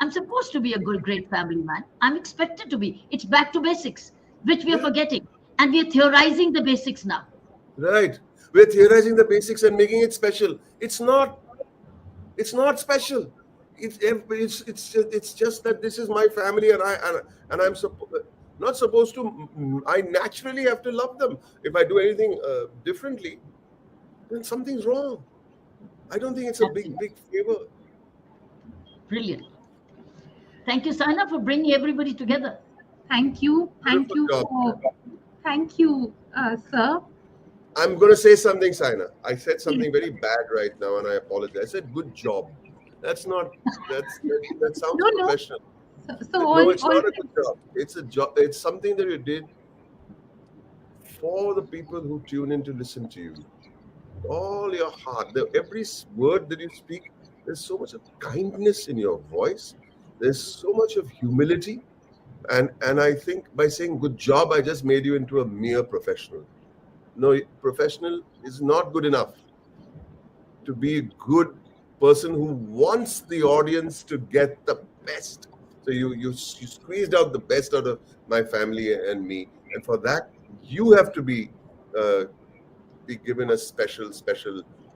I'm supposed to be a great family man. I'm expected to be. It's back to basics, which we are forgetting. And we are theorizing the basics now. Right. We're theorizing the basics and making it special. It's not. It's not special. It's just that this is my family and I'm not supposed to. I naturally have to love them. If I do anything differently, then something's wrong. I don't think it's a big favor. Brilliant. Thank you, Saina, for bringing everybody together. Thank you. Thank you, sir. I'm going to say something, Saina. I said something very bad right now, and I apologize. I said good job. That sounds professional. No, it's not a good job. It's a job. It's something that you did for the people who tune in to listen to you. All your heart, every word that you speak, there's so much of kindness in your voice. There's so much of humility, and I think by saying good job, I just made you into a mere professional. No, professional is not good enough. To be a good person who wants the audience to get the best. So you squeezed out the best out of my family and me, and for that you have to be given a special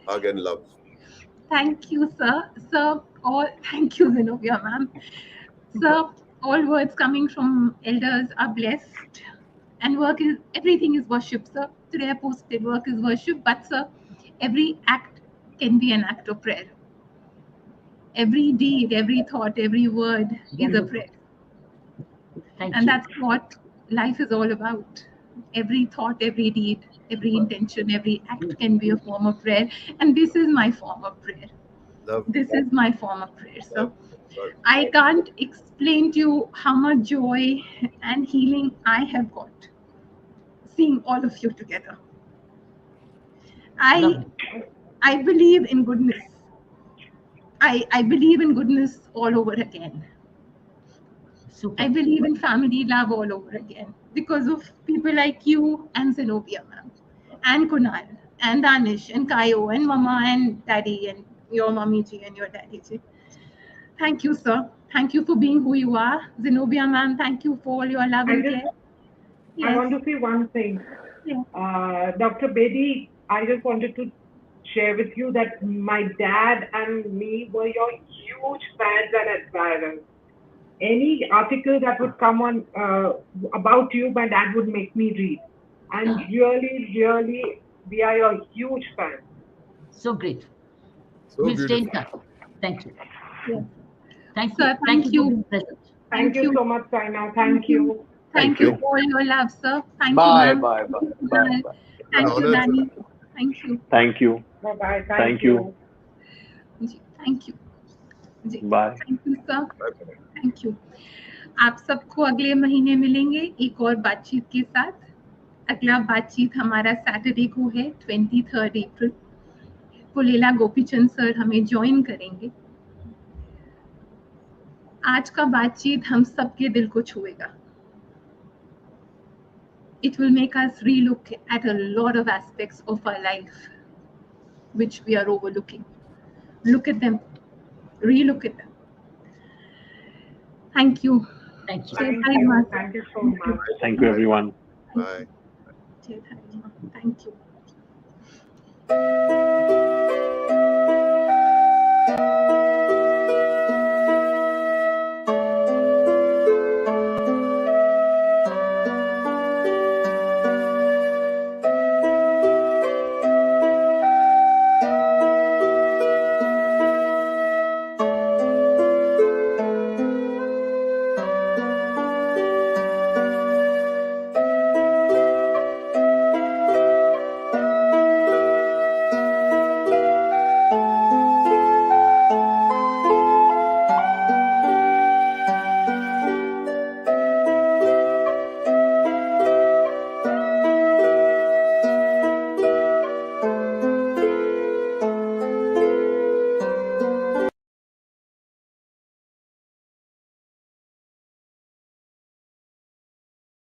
hug and love. Thank you, sir. Sir, thank you, Zenobia, ma'am. Sir, all words coming from elders are blessed, and everything is worship, sir. Today I posted work is worship, but sir, every act can be an act of prayer. Every deed, every thought, every word is a prayer. And that's what life is all about. Every thought, every deed, every intention, every act can be a form of prayer. And this is my form of prayer. This is my form of prayer. So I can't explain to you how much joy and healing I have got seeing all of you together. I believe in goodness. I believe in goodness all over again. Super. I believe in family love all over again because of people like you and Zenobia, ma'am, and Kunal, and Danish, and Kayo, and Mama, and Daddy, and your Mommy ji, and your Daddy ji. Thank you, sir. Thank you for being who you are. Zenobia, ma'am, thank you for all your love and care. Yes. I want to say one thing. Yeah. Dr. Bedi, I just wanted to share with you that my dad and me were your huge fans and admirers. Any article that would come on about you, my dad would make me read. And really, we are your huge fans. So great. So we'll stay in touch. Thank you. Yeah. Thank you. Sir, thank you. Thank you so much, Saina. Thank you. Thank you for all your love, sir. Thank you, ma'am. Bye. Thank you, Danny. Thank you. Thank you. Bye-bye. Thank you. Thank you. Bye. Thank you, sir. Thank you. आप सबको अगले महीने मिलेंगे एक और बातचीत के साथ. अगला बातचीत हमारा सैटरडे को है 23 अप्रैल. पुलेला गोपीचंद सर हमें ज्वाइन करेंगे. आज का बातचीत हम सबके दिल को छुएगा. It will make us relook at a lot of aspects of our life which we are overlooking. Look at them. Relook at them. Thank you. Thank you. Thank you so much. Thank you, everyone. Bye. Thank you.